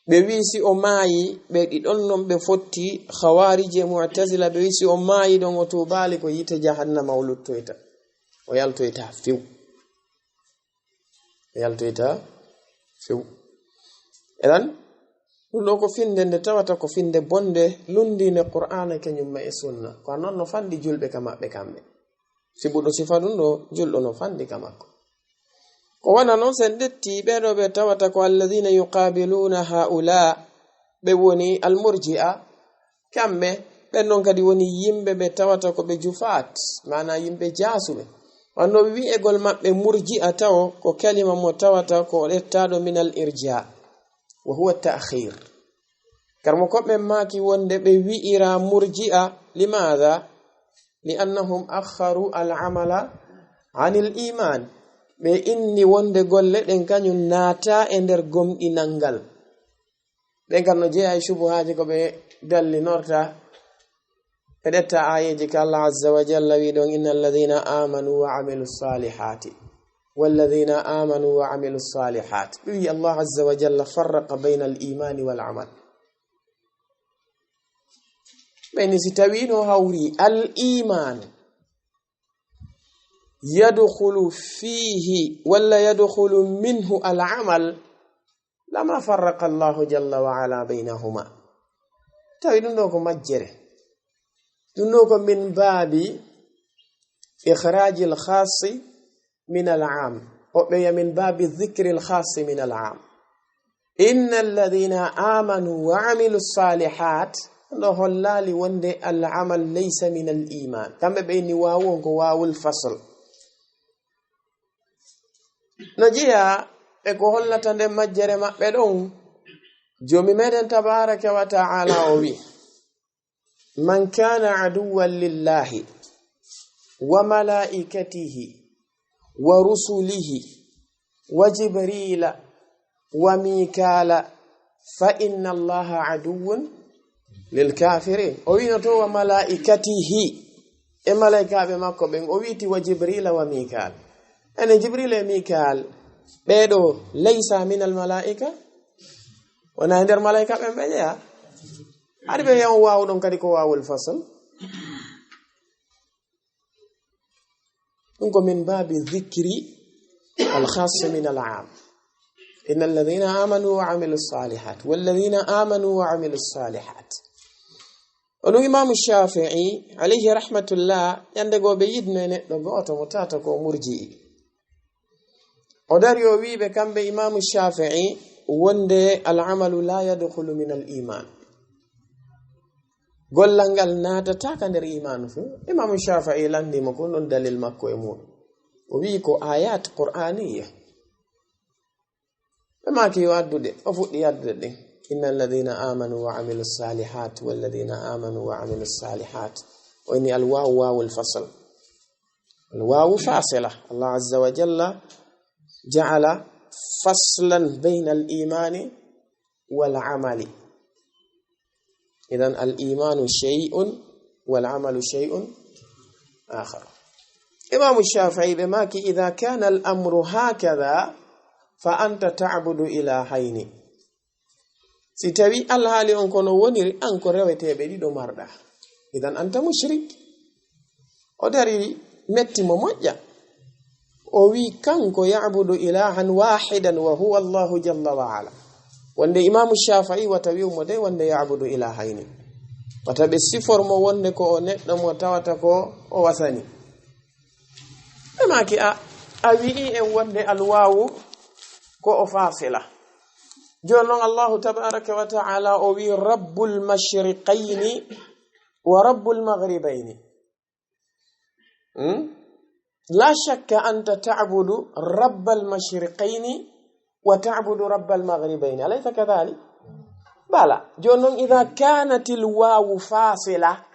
ɓe wisi o maayi ɓe ɗiɗon non ɓe fotti khawarij e mu'tazila ɓe wisi o maayi ɗon o tubali ko yite jahannama o luttoyta o yaltoyta few eran ɗum ɗo ko finde nde tawata ko finde bonde lundine qur'ana kenyum e sunna ko non no fandi julɓe ka maɓɓe kamɓe sibuɗo sifa ɗum ɗo julɗo no fandi ka makko ko wana noon sen detti ɓeɗo ɓe tawata ko alladhina yuqabiluna haula ɓe woni almurji'a kamɓe ɓen non kadi woni yimɓe ɓe tawata ko ɓe jufat mana yimɓe jasuɓe wanno wi'egol maɓɓe murji'a taw ko kalima mo tawata ko lettaɗo min al irja wa huwa ta'khir karmo koɓe maki wonde ɓe wi'ira murji'a limadha li'annahum akharu al-amala 'anil iman ɓe inni wonde golle ɗen kañum naata e nder gomɗinangal ɓen kan no jeeya shubuhaji ko ɓe dallinorta ɓe ɗetta ayeji ka Allah azza wa jalla wi ɗon innal ladhina amanu wa 'amilus salihati walladhina amanu wa 'amilus salihati wi Allah azza wa jalla farraqa bayna al-iman wal 'amal ɓeni si tawino hawri al-iman yadkhulu fihi walla yadkhulu minhu al-'amal lama farraqa Allah jalla wa 'ala baynahuma tawi ɗum ɗo ko majjere ɗum ɗo ko min baabi ikhraji al-khassi min al-'am oɓeya min baabi dhikri al-khassi min al-'am inna alladhina amanu wa 'amilu s-salihat ɗo hollali wonde al-'amal laysa min al-iman kamɓe ɓeyni wawu on ko wawul fasl no jiya e ko hollata nde majjere maɓɓe ɗon jomi meɗen tabaraka wa ta'ala o wi man kana aduwwan lillahi wa malaikatihi wa rusulihi wa jibrila wa mikala fa inna allaha aduwwun lil kafirin o wino to wa malaikatihi e malaikaɓe makko ɓen o witi wa jibrila wa mikal ene jibril e mikal ɓeɗo laysa min al malaika wona nder malaika ɓen ɓe jeeya haɗi ɓe yaw wawu ɗon kadi ko wawul fasl ɗum ko min babi dhikri al khass min al 'am inna alladhina amanu wa 'amilu s-salihat walladhina amanu wa 'amilu s-salihat ono imam Shafi'i alayhi rahmatullah yande go be yidno neɗɗo goto mo tata ko murji'i o dari o wiɓe kamɓe imam Shafi'i wonde al-'amalu la yadkhulu min al-iman gollal ngal natataka nder imanu fu imam Shafi'i landimo ko non dalil makko e muɗum o wi ko ayat qur'aniyya ɓe maki yo addude o fuɗɗi addude ɗin innal ladhina amanu wa 'amilus salihat wal ladhina amanu wa 'amilus salihat o inni al wawu wawul fasl al wawu fasila Allah azza wa jalla ja'ala فصلا بين الإيمان والعمل. إذن الإيمان شيء والعمل شيء آخر. إمام الشافعي بماك إذا كان الأمر هكذا فأنت تعبد إلهين. ستوي الهالي أنكو ونري أنكو رويته بدي دو مردا، إذن أنت مشرك. وداري متي ممجا ووي كانكو يعبد إلها واحدا وهو الله جل وعلا. wande imam shafi'i wata wi'umo de wande ya'budu ilahaini, wata be siformo wonde ko o neddo mo tawata ko o wasani amaki a wi'i en wonde alwawu ko o fasila. jonon Allah tabaraka wa ta'ala o wi rabbul mashriqaini wa rabbul maghribaini. la shakka anta ta'budu rabbal mashriqaini وتعبد رب المغربين، أليس كذلك؟ بلى. جونون إذا كانت الواو فاصلة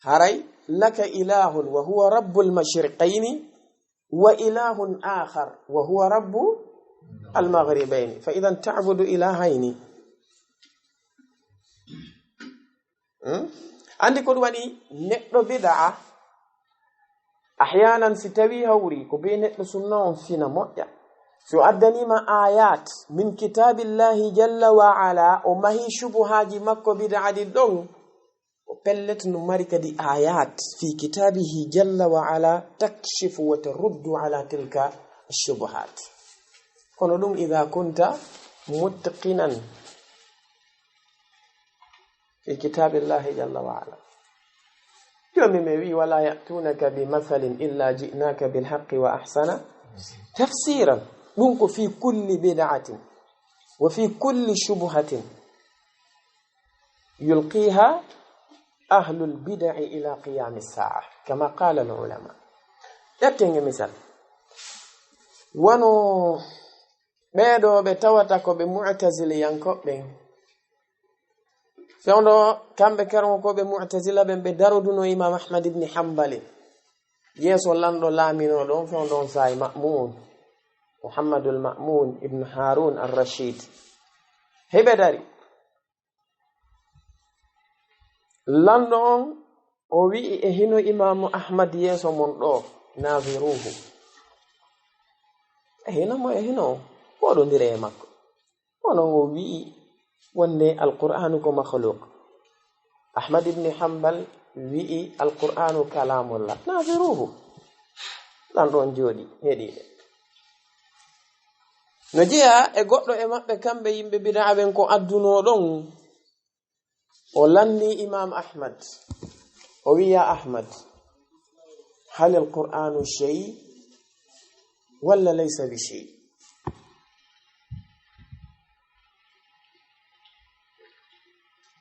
هري لك إله وهو رب المشرقين وإله آخر وهو رب المغربين، فإذا تعبد إلهين. عندك ودي نقر بدعة أحيانا ستوي هوري كبين سنة فينا مؤيا سؤدني ما آيات من كتاب الله جل وعلا وما هي شبهات مكة بدعة دون وبلت نمارك دي آيات في كتابه جل وعلا تكشف وترد على تلك الشبهات. قلنا إذا كنت متقنا في كتاب الله جل وعلا يوم مبي ولا يأتونك بمثل إلا جئناك بالحق وأحسن تفسيرا. ننكو في كل بدعة وفي كل شبهة يلقيها أهل البدع إلى قيام الساعة كما قال العلماء. يأتيني مثال وانو بيدو بتواتكو بمعتزل ينكو بين فيوندو كان بكرمكو بمعتزل بين بدارودونو إمام أحمد بن حنبل يسو لاندو لامينو دون فيوندو ساي مأمون محمد المأمون ابن هارون الرشيد هبداري لندن ووي اهنو امام احمد يسو من دو ناظروه اهنو ودو نديري ماكو ونو وي وندي القران كو مخلوق. احمد بن حنبل وي القران كلام الله ناظروه لندن جودي هدي no jeya e goddo e mabbe kambe yimbe bid'a ben ko adduno don o lanni imam ahmad o wiya ahmad hal alqur'anu shay wala laysa bi shay.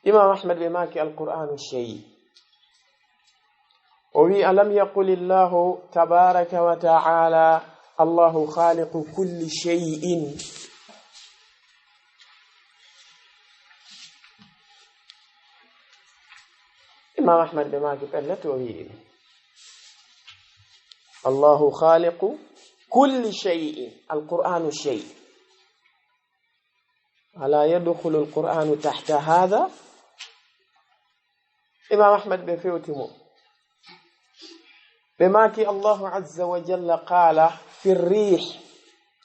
imam ahmad be maki alqur'anu shay o wi alam yaqul allah tabaraka wa ta'ala الله خالق كل شيء. إمام أحمد بماكي قالته وهي الله خالق كل شيء القرآن شيء ألا يدخل القرآن تحت هذا. إمام أحمد بفيوتمو بماكي الله عز وجل قال في الريح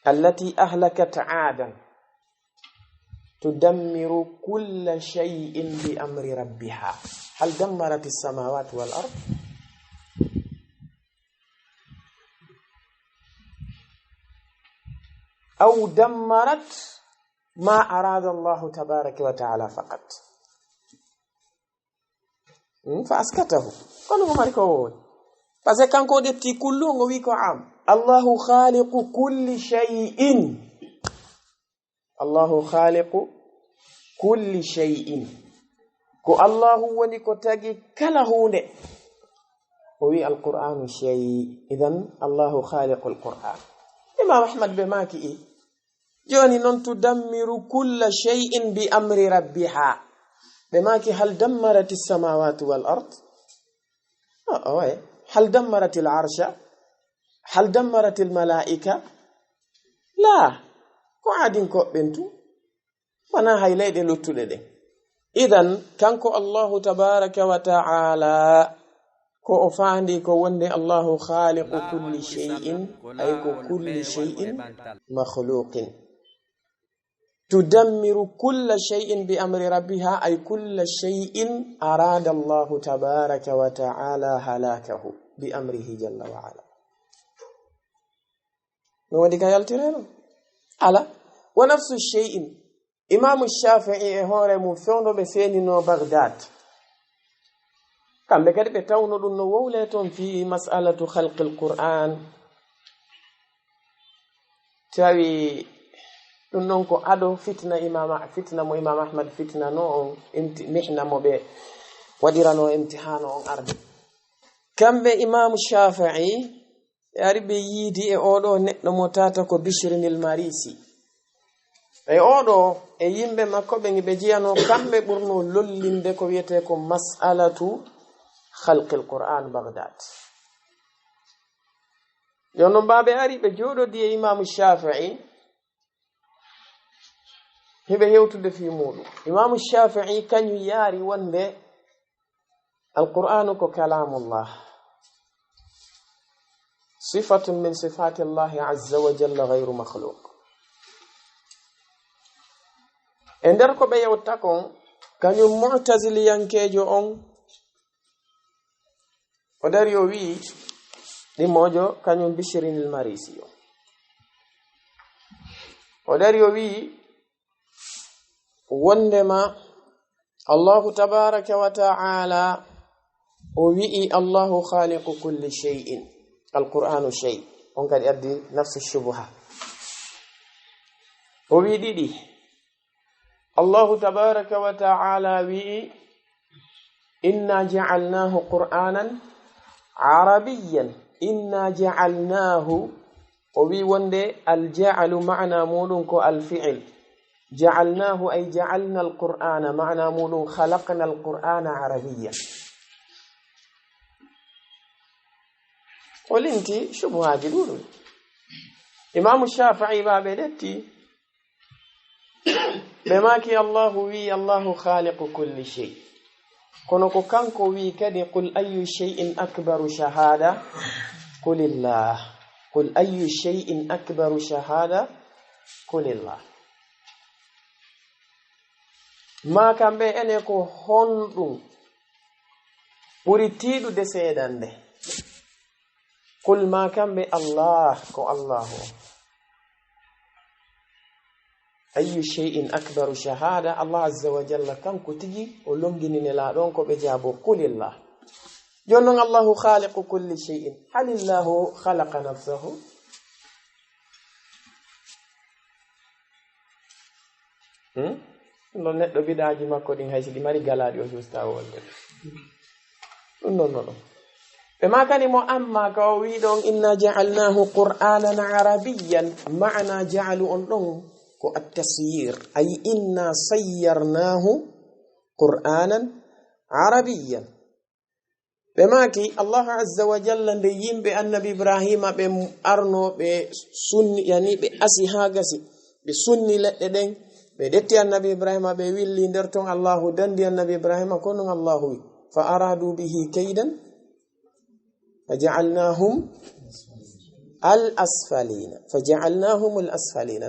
التي أهلكت عادا تدمر كل شيء بأمر ربها. هل دمرت السماوات والأرض؟ أو دمرت ما أراد الله تبارك وتعالى فقط؟ فأسكته قالوا ما ركون parce que kanko detti kullu ngo wi ko am Allahu khaliqu kulli shay'in. Allahu khaliqu kulli shay'in ko Allahu woni ko tagi kala hunde o wi alqur'anu shay. idan Allahu khaliqu alqur'an. imam ahmad be maki joni non tudammiru kulla shay'in bi amri rabbiha be maki hal dammarat as-samawati wal ard. هل دمرت العرش؟ هل دمرت الملائكة؟ لا. ko adin koɓɓen tu wana hayleyɗe luttuɗe ɗen idan kanko allahu tabaraka wa ta'ala ko o faandi ko wonde allahu khaliqu kulli shay'in ay ko kulli shay'in makhluqin تدمر كل شيء بأمر ربها أي كل شيء أراد الله تبارك وتعالى هلاكه بأمره جل وعلا نودي كيالترينو على ونفس الشيء إمام الشافعي هو مفهوم بفينو بغداد كم بكده بتاونو دون وولتون في مسألة خلق القرآن تاوي ɗum noon ko ado fitna mo imam ahmad fitna no on mihna mo ɓe waɗirano imtihano on arde kamɓe imam shafi'i ari ɓe yiidi e oɗo neɗɗo mo tata ko bishrinil marisi e oɗo e yimɓe makko ɓe jiyano kamɓe ɓurno lollinde ko wiyete ko mas'alatu khalqil qur'an baghdad jonno mbaɓe ari ɓe joɗodi e imam shafi'i hibe hewtude fi muɗum imamu shafi'i kañum yaari wonde alqur'anu ko kalamullah sifatun min sifati llahi azza wa jalla ghayru makhluq e nder ko ɓe yewta kon kañum mu'taziliyankejo on o dari o wi ɗimojo kañum bishrinil marisi o dari o wi wondema allahu tabaraka wa ta'ala o wi'i allahu khaliqu kulli shay'in alqur'anu shay on kadi addi nafsu shubha o wi ɗiɗi allahu tabaraka wa ta'ala wi'i inna ja'alnahu qur'anan arabiyyan inna ja'alnahu o wi wonde alja'alu ma'na muɗum ko alfi'il جعلناه أي جعلنا القرآن معنى مولو خلقنا القرآن عربيا قل انت شبهة جدول إمام الشافعي بابدتي بماكي الله وي الله خالق كل شيء كنكو كانكو وي كدي قل أي شيء أكبر شهادة قل الله قل أي شيء أكبر شهادة قل الله ma kamɓe ene ko honɗum ɓuri tiiɗude seedande kul ma kamɓe allah ko allahu ayu shay'in akbaru shahada allah azza wa jalla kanko tigi o longinine ɗon ko ɓe jaabo kulillah jon noon allahu khaliqu kulli shay'in halillahu khalaqa nafsahu non neɗɗo bidaaji makko ɗin haysi ɗi mari galaɗi o justa wolde ɗum non ɓe makani mo amma ka o wi ɗon inna ja'alnahu qur'anan arabiyyan ma'na ja'alu on ɗon ko at-tasyir ay inna sayyarnahu qur'anan arabiyyan ɓe maki allahu azza wa jalla nde yimɓe annabi ibrahima ɓe arno ɓe sunni yani ɓe asi ha gasi ɓe sunni leɗɗe ɗen ɓe detti annabi ibrahima ɓe willi nder ton allahu dandi annabi ibrahima ko non allahu wi fa aradu bihi kaydan faja'alnahum al-asfalina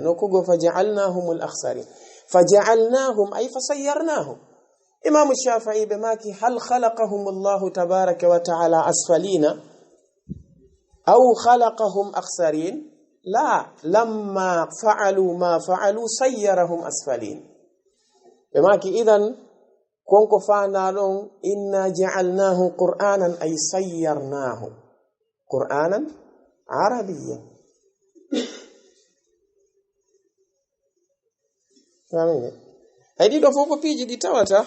nokugo faja'alnahum al-akhsarin faja'alnahum ay fasayyarnahum imam shafi'i be maki hal khalaqahum allah tabaraka wa ta'ala asfalina aw khalaqahum akhsarin لا لما فعلوا ما فعلوا سيرهم أسفلين بماكي إذن كونكو فانا لون إنا جعلناه قرآنا أي سيرناه قرآنا عربيا هيدي دو فوكو بيجي دي تاواتا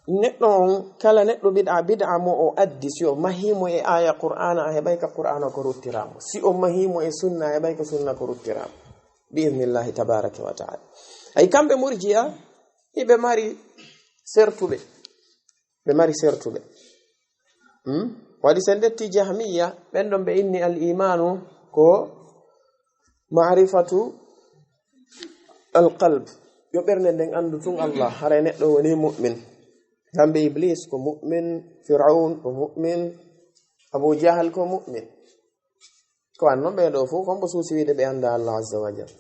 neɗɗo on kala neɗɗo bid'a mo o addi si o mahimo e aya qur'ana a heɓay ka qur'ana ko ruttiramo si o mahimo e sunna a heɓay ka sunna ko ruttiramo biiznillahi tabaraka wa ta'ala ay kamɓe murjiya ɓe mari sertuɓe waɗi sen detti jahmiya ɓen ɗon ɓe inni al imanu ko ma'rifatu alqalb yo ɓernde nden andu tun Allah haray neɗɗo woni mu'min kamɓe iblis ko mu'min firaun ko mu'min abu jahal ko mu'min ko annon ɓeɗo fof kombo suusi wiide ɓe anda Allah azza wa jal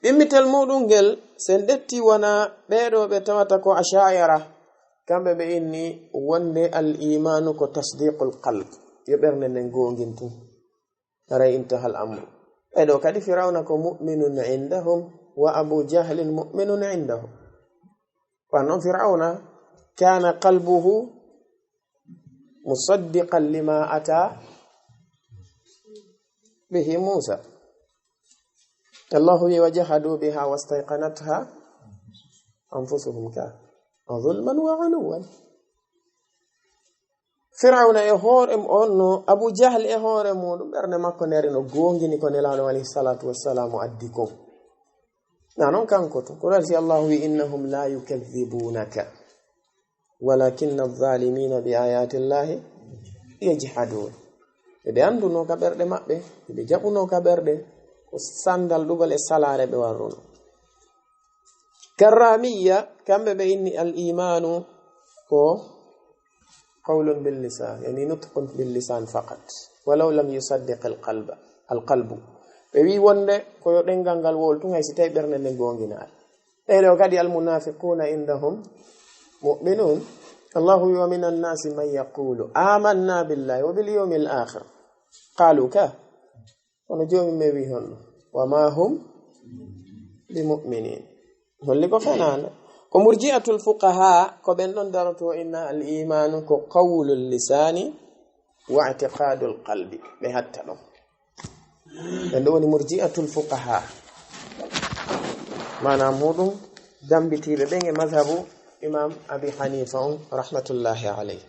ɓimmitel muɗum ngel sen ɗetti wona ɓeɗo ɓe tawata ko asha'ira kamɓe ɓe inni wonde al imanu ko tasdiqul qalb yo ɓernde nden gongin tun aray intahal amru ɓeɗo kadi firawna ko mu'minun indahum wa abu jahlin mu'minun indahum wannon firawna kana qalbuhu musaddiqan lima ata bihi musa allahu wi wajahadu biha wastayqanatha anfusuhum ka zulman wa uluwan firawna e hoore onno abu jahl e hoore muɗum ɓernde makko nere no gongini ko nelaɗo alayhi salatu wassalamu addi kon na noon kanko to ko rasi allahu wi innahum la yukadhibunaka walakinna adh-dhalimina bi ayati llahi yajhadun ɓe anduno ka ɓerɗe maɓɓe ɓe jaɓuno ka ɓerɗe ko sandal ɗugal e salare ɓe warruno karramiya kamɓe ɓe inni al imanu ko qawlun bil lisan yani nutqun bil lisan faqat walaw lam yusaddiq al qalbu ɓe wi wonde koyo ɗengal ngal woltu hay si tawi ɓernde nde gonginaɗe ɗeɗo kadi al munafiquna indahum mu'minun allahu wi wa min annasi man yaqulu amanna billahi wa bil yawmil akhir qalu ka ono jomi me wi honno wa ma hum bi mu'minin holli ko fenande ko murji'atul fuqaha ko ben don daroto inna al imanu ko qawlul lisani wa i'tiqadul qalbi be hatta ɗum ben do woni murji'atul fuqaha manam muɗum dambitiɓe ɓen e mazhabu imam abi hanifa on rahmatullahi alayhi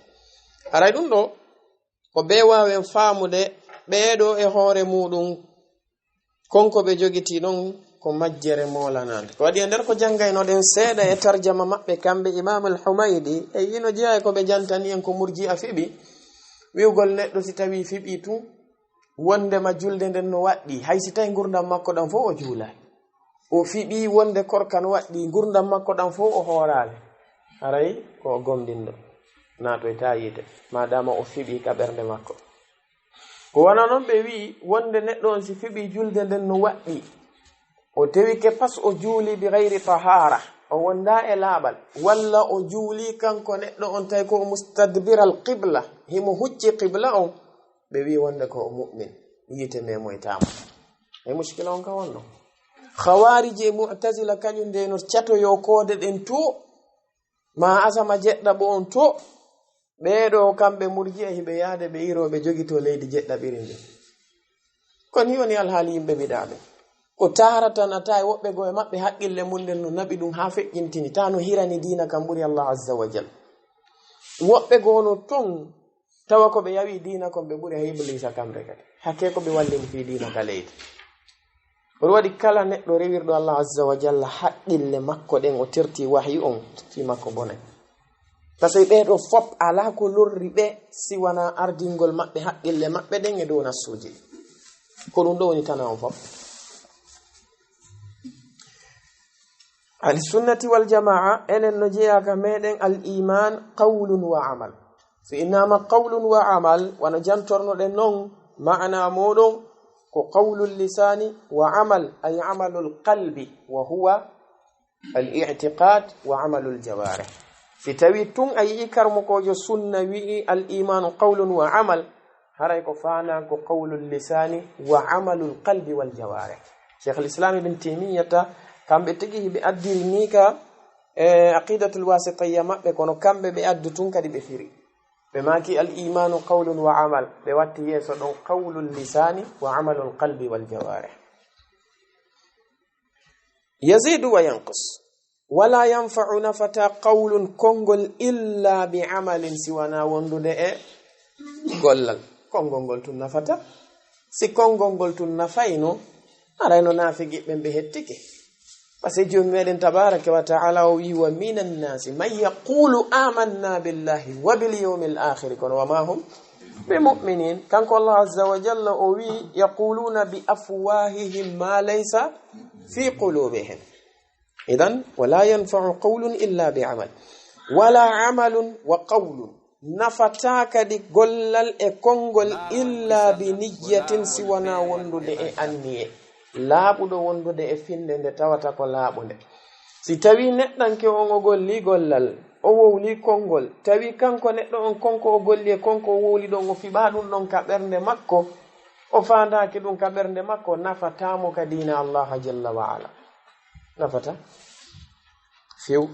aray ɗum ɗo ko be wawen faamude ɓeeɗo e hoore muɗum konko ɓe jogiti ɗon ko majjere molanande ko waɗi e nder ko janngaynoɗen seeɗa e tarjama maɓɓe kamɓe imam al-humaydi e yino jeeya ko ɓe jantani en ko murji a fiɓi wiwgol neɗɗo si tawi fiɓi tun wondema julde nden no waɗɗi hay si tawi gurdam makko ɗam fof o juulay o fiɓi wonde korkan waɗɗi gurdam makko ɗam fof o hoorale aray ko gomdindo natoyta yite madama o fiɓi ka ɓernde makko ko wana noon ɓe wi wonde neɗɗo on si fiɓi julde nden no waɗɗi o tewike pas o juuli bi gayri tahara o wonda e laaɓal walla o juuli kanko neɗɗo on tawi ko mustadbiral qibla himo hucci qibla on ɓe wi wonde ko o mu'min yite memoytama e muskila on ka wonno khawariji e mu'tazila kañum nde no catoyo koode ɗen to ma asama jeɗɗaɓo on to ɓeeɗo kamɓe murji e hiɓe yaade ɓe iroɓe jogito leydi jeɗɗaɓiri ndi kono hiwoni alhaali yimɓe biɗaɓe ko taratan ata e woɓɓe go e maɓɓe haqqille munden no naɓi ɗum ha feƴƴintini ta no hirani dina kam ɓuri Allah azza wa jal woɓɓe go no ton tawa ko ɓe yawi dina kon ɓe ɓuri ha iblisa kamɓe kadi hakke ko ɓe wallini fi dina ka leydi oɗo waɗi kala neɗɗo rewirɗo Allah azza wa jalla haqqille makko ɗen o tirti wahyi on fi makko bonay par ce que ɓeɗo fop ala ko lorri ɓe siwana ardingol maɓɓe haqqille maɓɓe ɗen e dow nassuji ko ɗum ɗo woni tana on fop ahlisunnati wal jamaa enen no jeyaka meɗen al iman qawlun wa amal so innama qawlun wa amal wano jantornoɗen noon ma'ana moɗon ko qawlul lisani wa amal ay amalul qalbi wa huwa al i'tiqad wa amalul jawarih si tawi tun a yii karmokojo sunna wi'i al imanu qawlun wa amal haray ko fana ko qawlul lisani wa amalul qalbi wal jawarih cheikh al-islam ibn taymiyata kamɓe tigi hiɓe addiri ni ka aqidatul wasitiyya maɓɓe kono kamɓe ɓe addu tun kadi ɓe firi ɓe maki al imanu qawlun wa amal ɓe watti yeeso ɗon qawlul lisani wa amalul qalbi wal jawarih yazidu wa yanqus wala yanfa'u nafata qawlun kongol illa bi amalin siwana wondude e gollal kongol ngol tun nafata si kongol ngol tun nafayno arayno nafigiɓɓe ɓe hettike فسجون ميدن تبارك وتعالى ومن الناس من يقول آمنا بالله وباليوم الآخر وما هم بمؤمنين. كان الله عز وجل يقولون بأفواههم ما ليس في قلوبهم. إذن ولا ينفع قول إلا بعمل ولا عمل وقول نفتاك دي قلل إكونغل إلا بنية سوانا وندو دي أنية laaɓuɗo wondude e finde nde tawata ko laaɓunde. Si tawi neɗɗanke on o golli gollal o wowli konngol, tawi kanko neɗɗo on konko o golli e konko o wowli ɗon o fiɓa ɗum ɗon ka ɓernde makko, o faandaki ɗum ka ɓernde makko, nafatamo ka diina Allah jalla wa ala. Nafata few.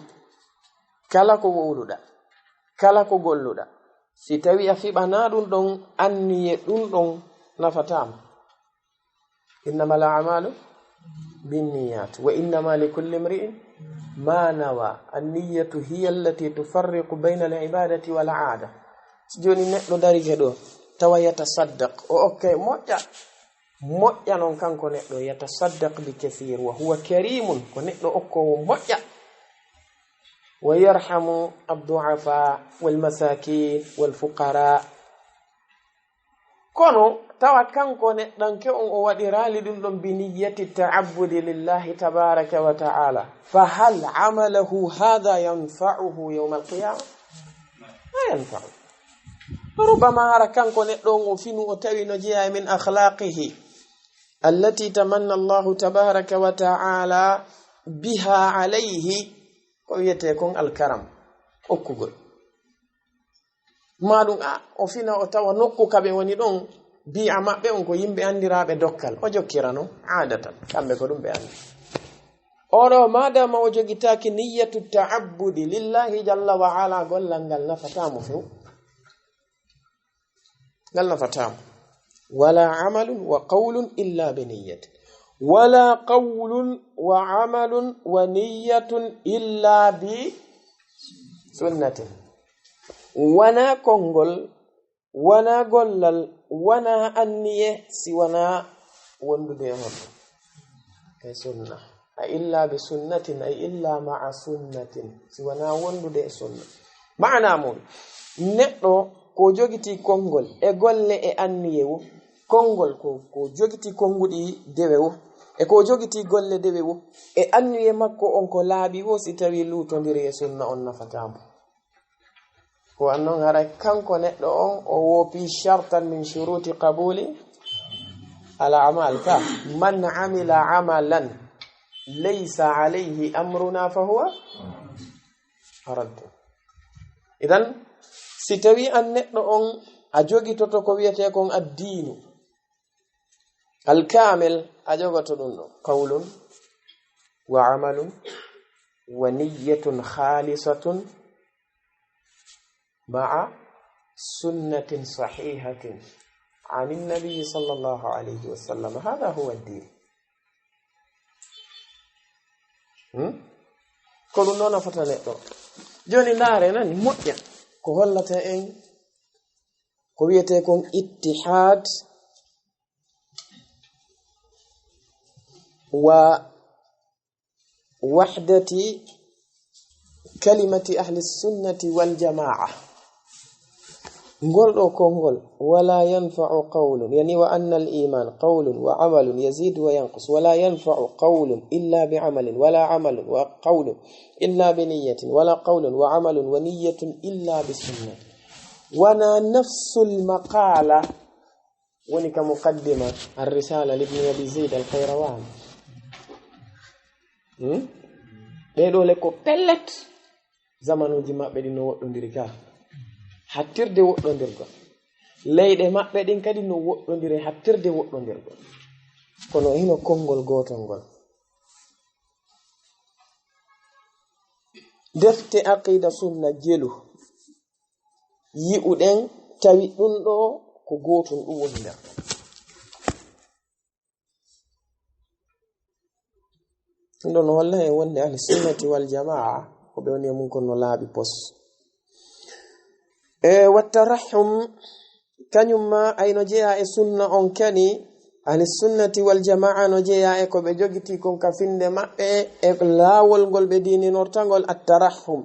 Kala ko wowluɗa, kala ko golluɗa, si tawi a fiɓana ɗum ɗon anniye ɗum ɗon nafatama. إنما الأعمال بالنيات وإنما لكل امرئ ما نوى. النية هي التي تفرق بين العبادة والعادة. جوني نحن داري كدو توا يتصدق أوكي موجة نون كان كنحن يتصدق بكثير وهو كريم كنحن أوكو موجة ويرحم الضعفاء والمساكين والفقراء كونو tawa kanko neɗɗanke on o waɗi raali ɗum ɗon biniyati ta'abbudi lillahi tabaraka wa ta'ala fa hal amalahu hadha yanfa'uhu yawma alqiyama la yanfa'u. rubama hara kanko neɗɗo on o finu o tawi no jeeya min akhlaqihi allati tamanna Allahu tabaraka wa ta'ala biha alayhi ko wiyete kon alkaram okkugol maɗum o fina o tawa nokku kaɓe woni ɗon bi'a maɓɓe on ko yimɓe andiraɓe dokkal o jokkirano adatan kamɓe ko ɗum ɓe andi. oɗo madama o jogitaki niyyatu ta'abbudi lillahi jalla wa ala gollal ngal nafatamo few, ngal nafatamo. wala amalun wa qawlun illa bi niyyati wala qawlun wa amalun wa niyyatun illa bi sunnatin. wana kongol wana gollal wana anniye si wana wondude hon e sunna a illa bi sunnatin ay illa ma'a sunnatin si wana wondude e sunna. maana mon neɗɗo ko jogiti kongol e golle e anniyewo kongol ko jogiti konguɗi dewewo e ko jogiti golle dewewo e anniye makko on ko laaɓi wo si tawi lutodiri e sunna on nafatamo. ko annon hara kanko neɗɗo on o wopi shartan min shuruti qabuli al a'mal ka man amila amalan laysa alayhi amruna fa huwa radd. idan si tawi an neɗɗo on a jogitoto ko wiyete kon addinu alkamil a jogoto ɗum ɗo qawlun wa amalun wa niyyatun khalisatun مع سنة صحيحة عن النبي صلى الله عليه وسلم. هذا هو الدين. كل نونا فتنة جوني لارنا نموتيا كهولة إن كويتكم اتحاد ووحدة كلمة أهل السنة والجماعة. نقول كونغول ولا ينفع قول يعني وأن الإيمان قول وعمل يزيد وينقص ولا ينفع قول إلا بعمل ولا عمل وقول إلا بنية ولا قول وعمل ونية إلا بسنة. وانا نفس المقالة ونك مقدمة الرسالة لابن أبي زيد القيروان بيدو لكو بلت زمانو جماع بدين وندركا hattirde woɗɗondirgol leyɗe maɓɓe ɗin kadi no woɗɗondire hattirde woɗɗondirgol kono hino konngol gotol ngol. defte aqida sunna jelu yi'uɗen tawi ɗum ɗo ko gotum ɗum woni nder. ɗum ɗo no walla e wonde ahli sunnati wal jamaa ko ɓe woni e mum kono laaɓi pos. والترحم كنما أين جاء السنة أن كني ahli sunnati wal jamaa no jeeya e ko ɓe jogiti kon ka finde maɓɓe e laawol ngol ɓe dininortangol attarahum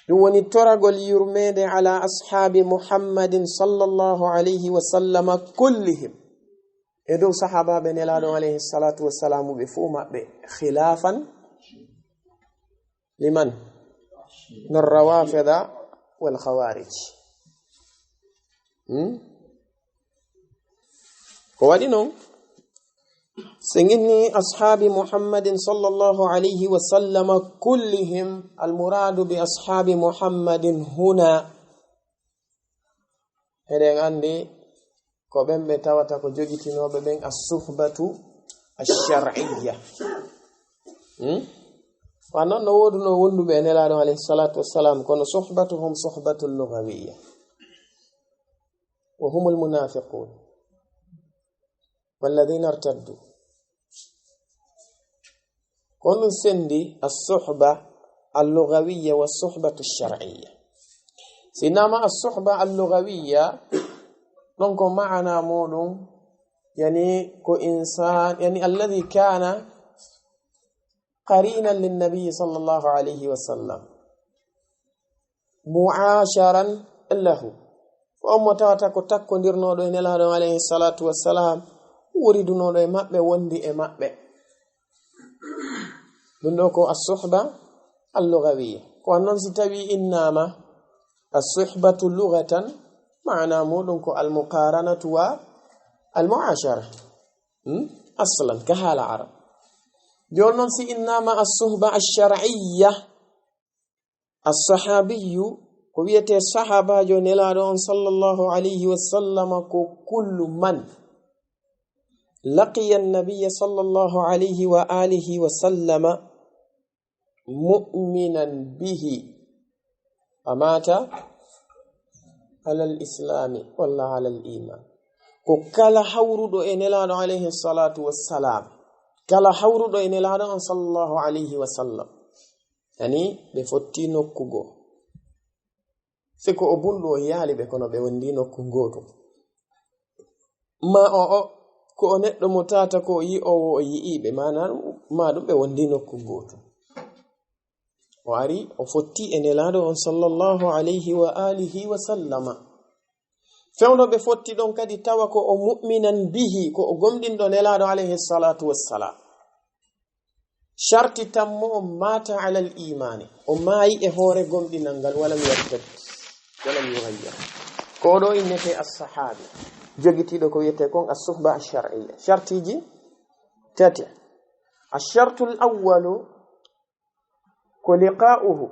ɗum woni toragol yurmede ala ashabi muhammadin sallallahu alayhi wa sallama kullihim e dow sahabaɓe nelaɗo alayhi salatu wassalamu ɓe fuu maɓɓe khilafan liman narrawafida wal khawarij ko waɗi noon سنجني أصحاب محمد صلى الله عليه وسلم كلهم المراد بأصحاب محمد هنا هذا عندي كوبن بتاوتا كجوجتي نوبن الصحبة الشرعية فأنا نود بين الله عليه الصلاة والسلام كون صحبتهم صحبة اللغوية وهم المنافقون والذين ارتدوا كون سندي الصحبة اللغوية والصحبة الشرعية سينما الصحبة اللغوية نكون معنا مول يعني كإنسان يعني الذي كان قرينا للنبي صلى الله عليه وسلم معاشرا له وأم تاتك تكون ديرنو الله عليه الصلاة والسلام وردنو دو مابbe wondi e mabbe dum do ko as-suhba al-lughawiyya ko non si tawi innama as-suhbatu lughatan ma'na mudun ko al-muqaranatu wa al-mu'ashara aslan ka hala arab jonon si innama as-suhba ash-shar'iyya as-sahabiyyu ko wiete sahaba jo nelado on sallallahu alayhi wa sallam ko kullu man لقي النبي صلى الله عليه وآله وسلم مؤمنا به فمات على الإسلام ولا على الإيمان وكلا حورد إنلاد عليه الصلاة والسلام كلا حورد إنلاد صلى الله عليه وسلم يعني بفتينو كوغو سيكو أبوندو يالي بكونو بوندينو كوغوتو ما ko neddo motata ko yi o yiibe manan ma dum be wondi nokku goto wari o fotti enelado on sallallahu alayhi wa alihi wa sallama fewno be fotti don kadi tawa ko o mu'minan bihi ko o gomdindo nelado alayhi salatu wassalam sharti tammo mata ala al iman o mayi e hore gomdinangal wala yartat wala yughayyir ko do innete as-sahabi جوجتيدو كو يتيكون الصحبة الشرعية شرطيجي تاتي الشرط الأول كلقاؤه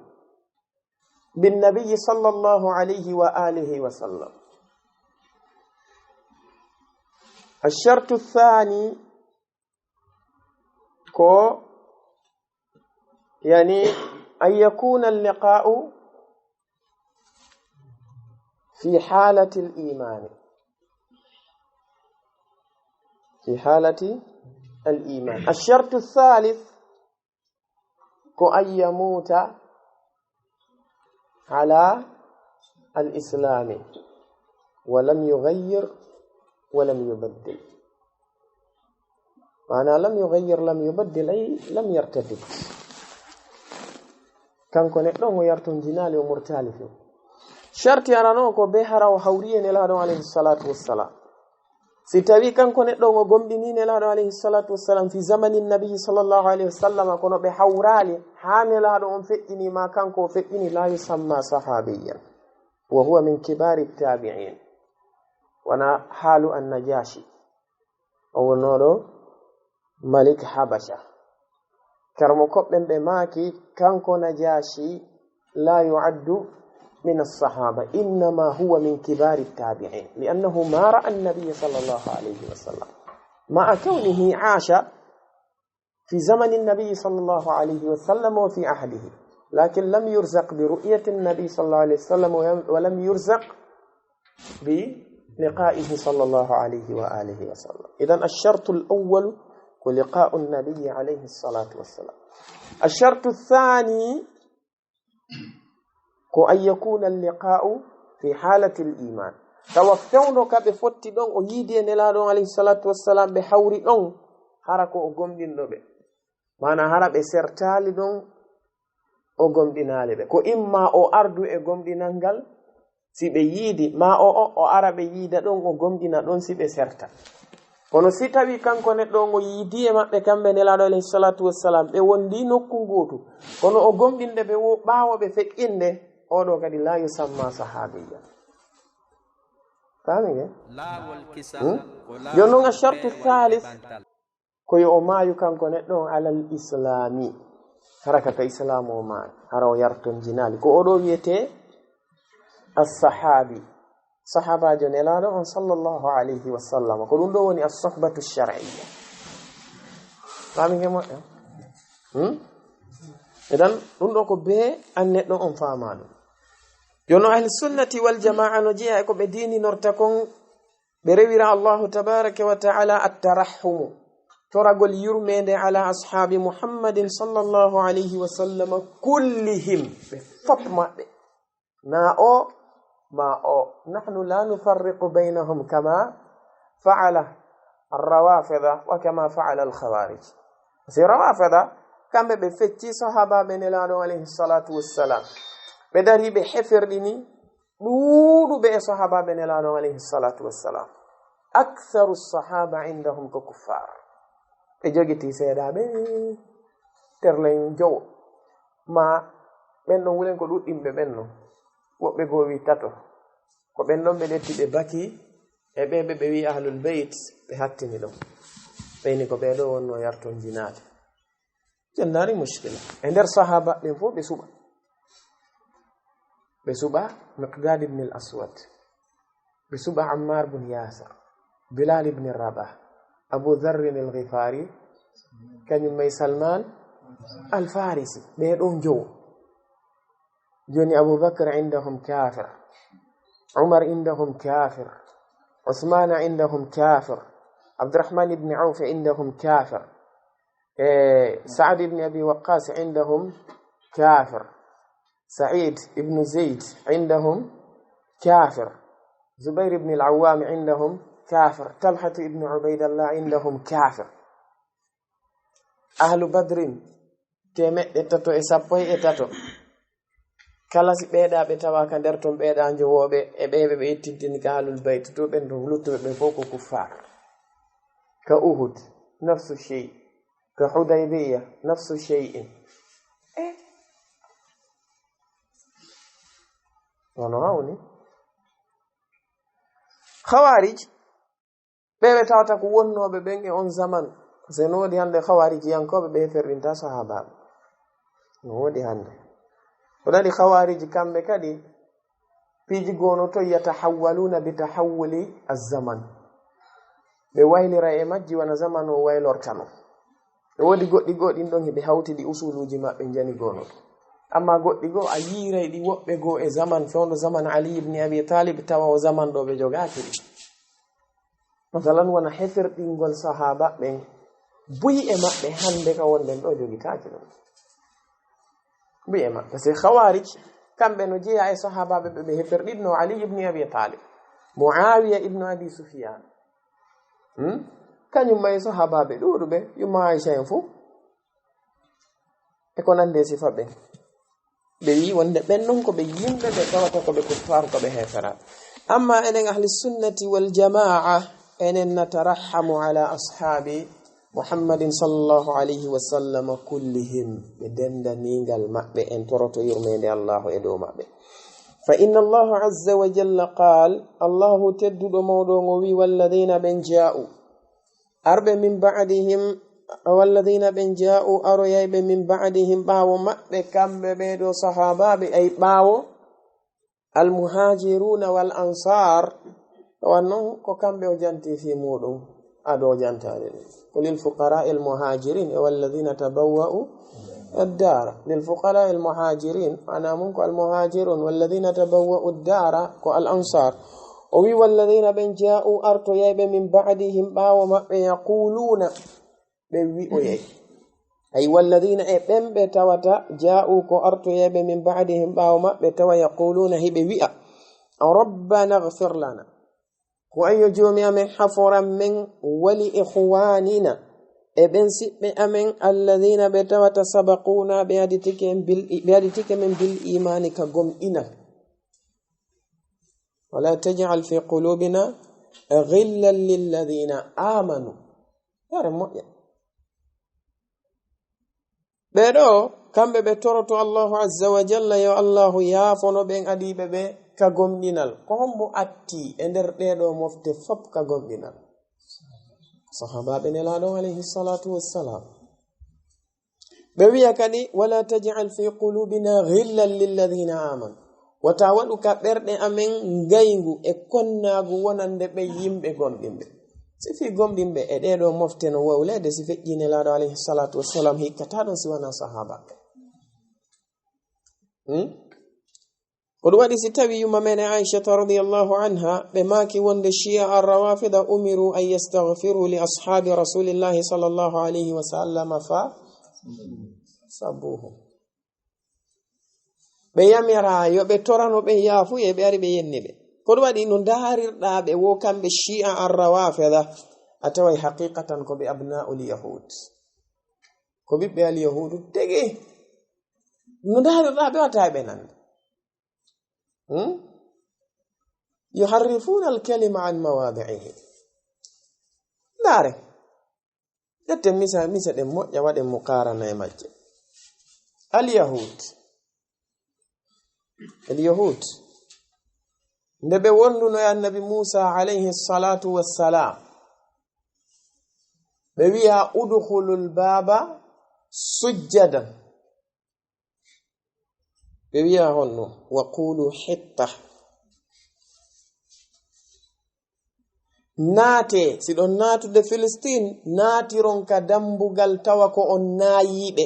بالنبي صلى الله عليه وآله وسلم الشرط الثاني كو يعني أن يكون اللقاء في حالة الإيمان في حالة الإيمان الشرط الثالث كأن يموت على الإسلام ولم يغير ولم يبدل معنى لم يغير لم يبدل أي لم يرتد كان كنتم يرتون جنالي ومرتالف شرط يرانوكو بحر وحوريا نلادو عليه الصلاة والسلام sitawi kanko neddo ngo gomdini nelaado alayhi salatu wassalam fi zamani nabi sallallahu alayhi wasallam kono be hawrali ha nelaado on feddini ma kanko feddini la yusamma sahabiyyan wa huwa min kibari tabi'in wana halu an-najashi o wonodo malik habasha karmo kobben be maki kanko najashi la yu'addu من الصحابة إنما هو من كبار التابعين لأنه ما رأى النبي صلى الله عليه وسلم مع كونه عاش في زمن النبي صلى الله عليه وسلم وفي عهده لكن لم يرزق برؤية النبي صلى الله عليه وسلم ولم يرزق بلقائه صلى الله عليه وآله وسلم إذن الشرط الأول هو لقاء النبي عليه الصلاة والسلام الشرط الثاني كأن يكون اللقاء في حالة الإيمان tawa fewno ka ɓe fotti ɗon o yiidi e nelaɗon alayhi salatu wassalam ɓe hawri ɗon hara ko o gomɗinɗo ɓe mana hara ɓe sertali ɗon o gomɗinali ɓe ko imma o ardu e gomɗinal ngal si ɓe yiidi ma o ara ɓe yiida ɗon o gomɗina ɗon si ɓe serta kono si tawi kanko neɗɗo on o yiidi e maɓɓe kamɓe nelaɗo alayhi salatu wassalam ɓe wondi nokku gotu kono o gomɗinde ɓe ɓaawo ɓe feƴƴinde oɗo kadi la yusamma sahabiya famige jonnon a shartu thalith koyo o maayu kanko neɗɗo on alal islami haraka ka islamu o maayi hara o yarton jinali ko oɗo wiyete as-sahabi sahabajo nelaɗo on sallllahu alayhi wa sallam ko ɗum ɗo woni as-sohbatu shar'iyya famige moƴƴo edan ɗum ɗo ko be an neɗɗo on faama ɗum jono ahli sunnati wal jama'a no jeeya e ko ɓe dininorta kon ɓe rewira allahu tabaraka wa ta'ala at-tarahhumu toragol yurmede ala ashabi muhammadin sallllahu alayhi wa sallam kullihim ɓe fop maɓɓe na o ma o nahnu la nufarriqu baynahum kama fa'ala ar-rawafida wa kama fa'ala al-khawarij si rawafida kamɓe ɓe fecci sahabaɓe nelaɗo alayhi salatu wassalam ɓe dari ɓe hefirɗini ɗuuɗuɓe e sahabaɓe nelaɗo alayhi salatu wassalam aktharu sahaba indahum ko kuffar ɓe jogiti seeɗaɓe terlen jowo ma ɓen ɗon wulen ko ɗuɗɗimɓe ɓen non woɓɓe goo wi tato ko ɓen ɗon ɓe ɗetti ɓe baki e ɓeɓe ɓe wi ahlul beyt ɓe hattini ɗon ɓeyni ko ɓeɗo wonno yarton jinaade jennari mushkila e nder sahaba ɓen fof ɓe suɓa miqdad ibn al aswad ɓe suɓa ammar bun yasir bilal ibn rabah abu dharrin al ghifari kañum may salman al farisi ɓeɗon jowo joni abubakar indahum kafir umar indahum kafir عثمان عندهم كافر عبد الرحمن بن عوف عندهم كافر سعد بن أبي وقاص عندهم كافر سعيد بن زيد عندهم كافر زبير بن العوام عندهم كافر طلحة بن عبيد الله عندهم كافر أهل بدر تيمئة تتو إسابوي إتاتو kala si ɓeeɗaɓe tawa ka nder ton ɓeeɗa jowoɓe e ɓeɓe ɓe yettintini ka ahlul bayt to ɓen to luttuɓe ɓe fof ko kuffar ka uhud nafsu shey ka hudaybiya nafsu shey'in wono hawni khawarij ɓeɓe tawata ko wonnoɓe ɓen e on zaman se no woodi hande khawarij yankoɓe ɓe ferrinta sahabaɓe no woodi hande وداني خوارج كم بكدي بيجي غونوتو يتحولون بتحول الزمن بويل راي ماجي وانا زمان ويل اورتانو wodi goddi goddi don hebe hawti di usuluji mabbe jani gonoto amma goddi go a yiray di wobbe go e zaman fondo zaman ali ibn abi talib tawa o zaman do be jogaati masalan wana hefir dingol sahaba ben buyi e mabbe hande ka wonden do jogitaaki do بيما بس الخوارج كم بينو جيا اي صحابه بهفر ابن علي بن ابي طالب معاويه ابن ابي سفيان كان يما صحابه بدودو به يما عائشه ينفو e ko nande sifa ɓe ɓe wi wonde ɓen non ko ɓe yimɓe ɓe tawata ko ɓe kuffar ko ɓe hefera amma enen ahli sunnati wal jamaa enen natarahamu ala ashabi muhammadin sallallahu alayhi wa sallam kullihim ɓe dendaningal maɓɓe en toroto yurmede allahu e dow maɓɓe fa inna allahu azza wa jalla qal allahu tedduɗo mawɗo ngo wi walladina ɓen ja'u arɓe min ba'dihim walladina ɓen ja'u aroyayɓe min ba'dihim ɓaawo maɓɓe kamɓe ɓeɗo sahabaɓe ay ɓaawo almuhajiruna wal ansar wannon ko kamɓe o janti fi muɗum aɗo jantade قل للفقراء المهاجرين والذين تبوأوا الدار للفقراء المهاجرين أنا منكم المهاجرون والذين تبوأوا الدار والأنصار وي والذين بن جاءوا أرتو يايب من بعدهم باوما يقولون أي والذين بن بتوتا جاءوا كو أرتو يايب من بعدهم باوما بتوا يقولون هي بوئة ربنا اغفر لنا وأي جومي أمن حفرا من ولإخواننا ابن سب أمن الذين بتوت سبقونا بهدتك من بالإيمان كقم إنا ولا تجعل في قلوبنا غلا للذين آمنوا يا رب بدو kambe be toroto Allahu azza wa jalla yo Allahu yaafono ben adibe be ka gomdinal ko hombo atti e der dedo mofte fop ka gomdinal sahaba be nelado alayhi salatu wassalam be wiya kadi wala taj'al fi qulubina ghillan lil ladina amanu wa tawadu ka berde amen ngayngu e konnagu wonande be yimbe gomdimbe sifi gomdimbe e dedo mofte no wawlede si fejjine laado alayhi salatu wassalam hikkata don si wana sahaba ودوادي ستوي يوم من عائشة رضي الله عنها بماكي وند الشيعة الروافض أمروا أن يستغفروا لأصحاب رسول الله صلى الله عليه وسلم فصبوهم بياميرا يبتورانو بيافو يبياري بينبي ودوادي ندارر دابي وكان بالشيعة الروافض أتوي حقيقة كو بأبناء اليهود كو بيبيا اليهود تيجي ندارر دابي وتابنان يحرفون الكلمة عن مواضعه داري دت ميسا دم يا ود مقارنه ماجه اليهود نبي وندو يا النبي موسى عليه الصلاة والسلام بيا ادخل الباب سجدا بيا هونو وقولوا حطة naate siɗon naatude Filistin naatiron ka dambugal tawa ko on naayiɓe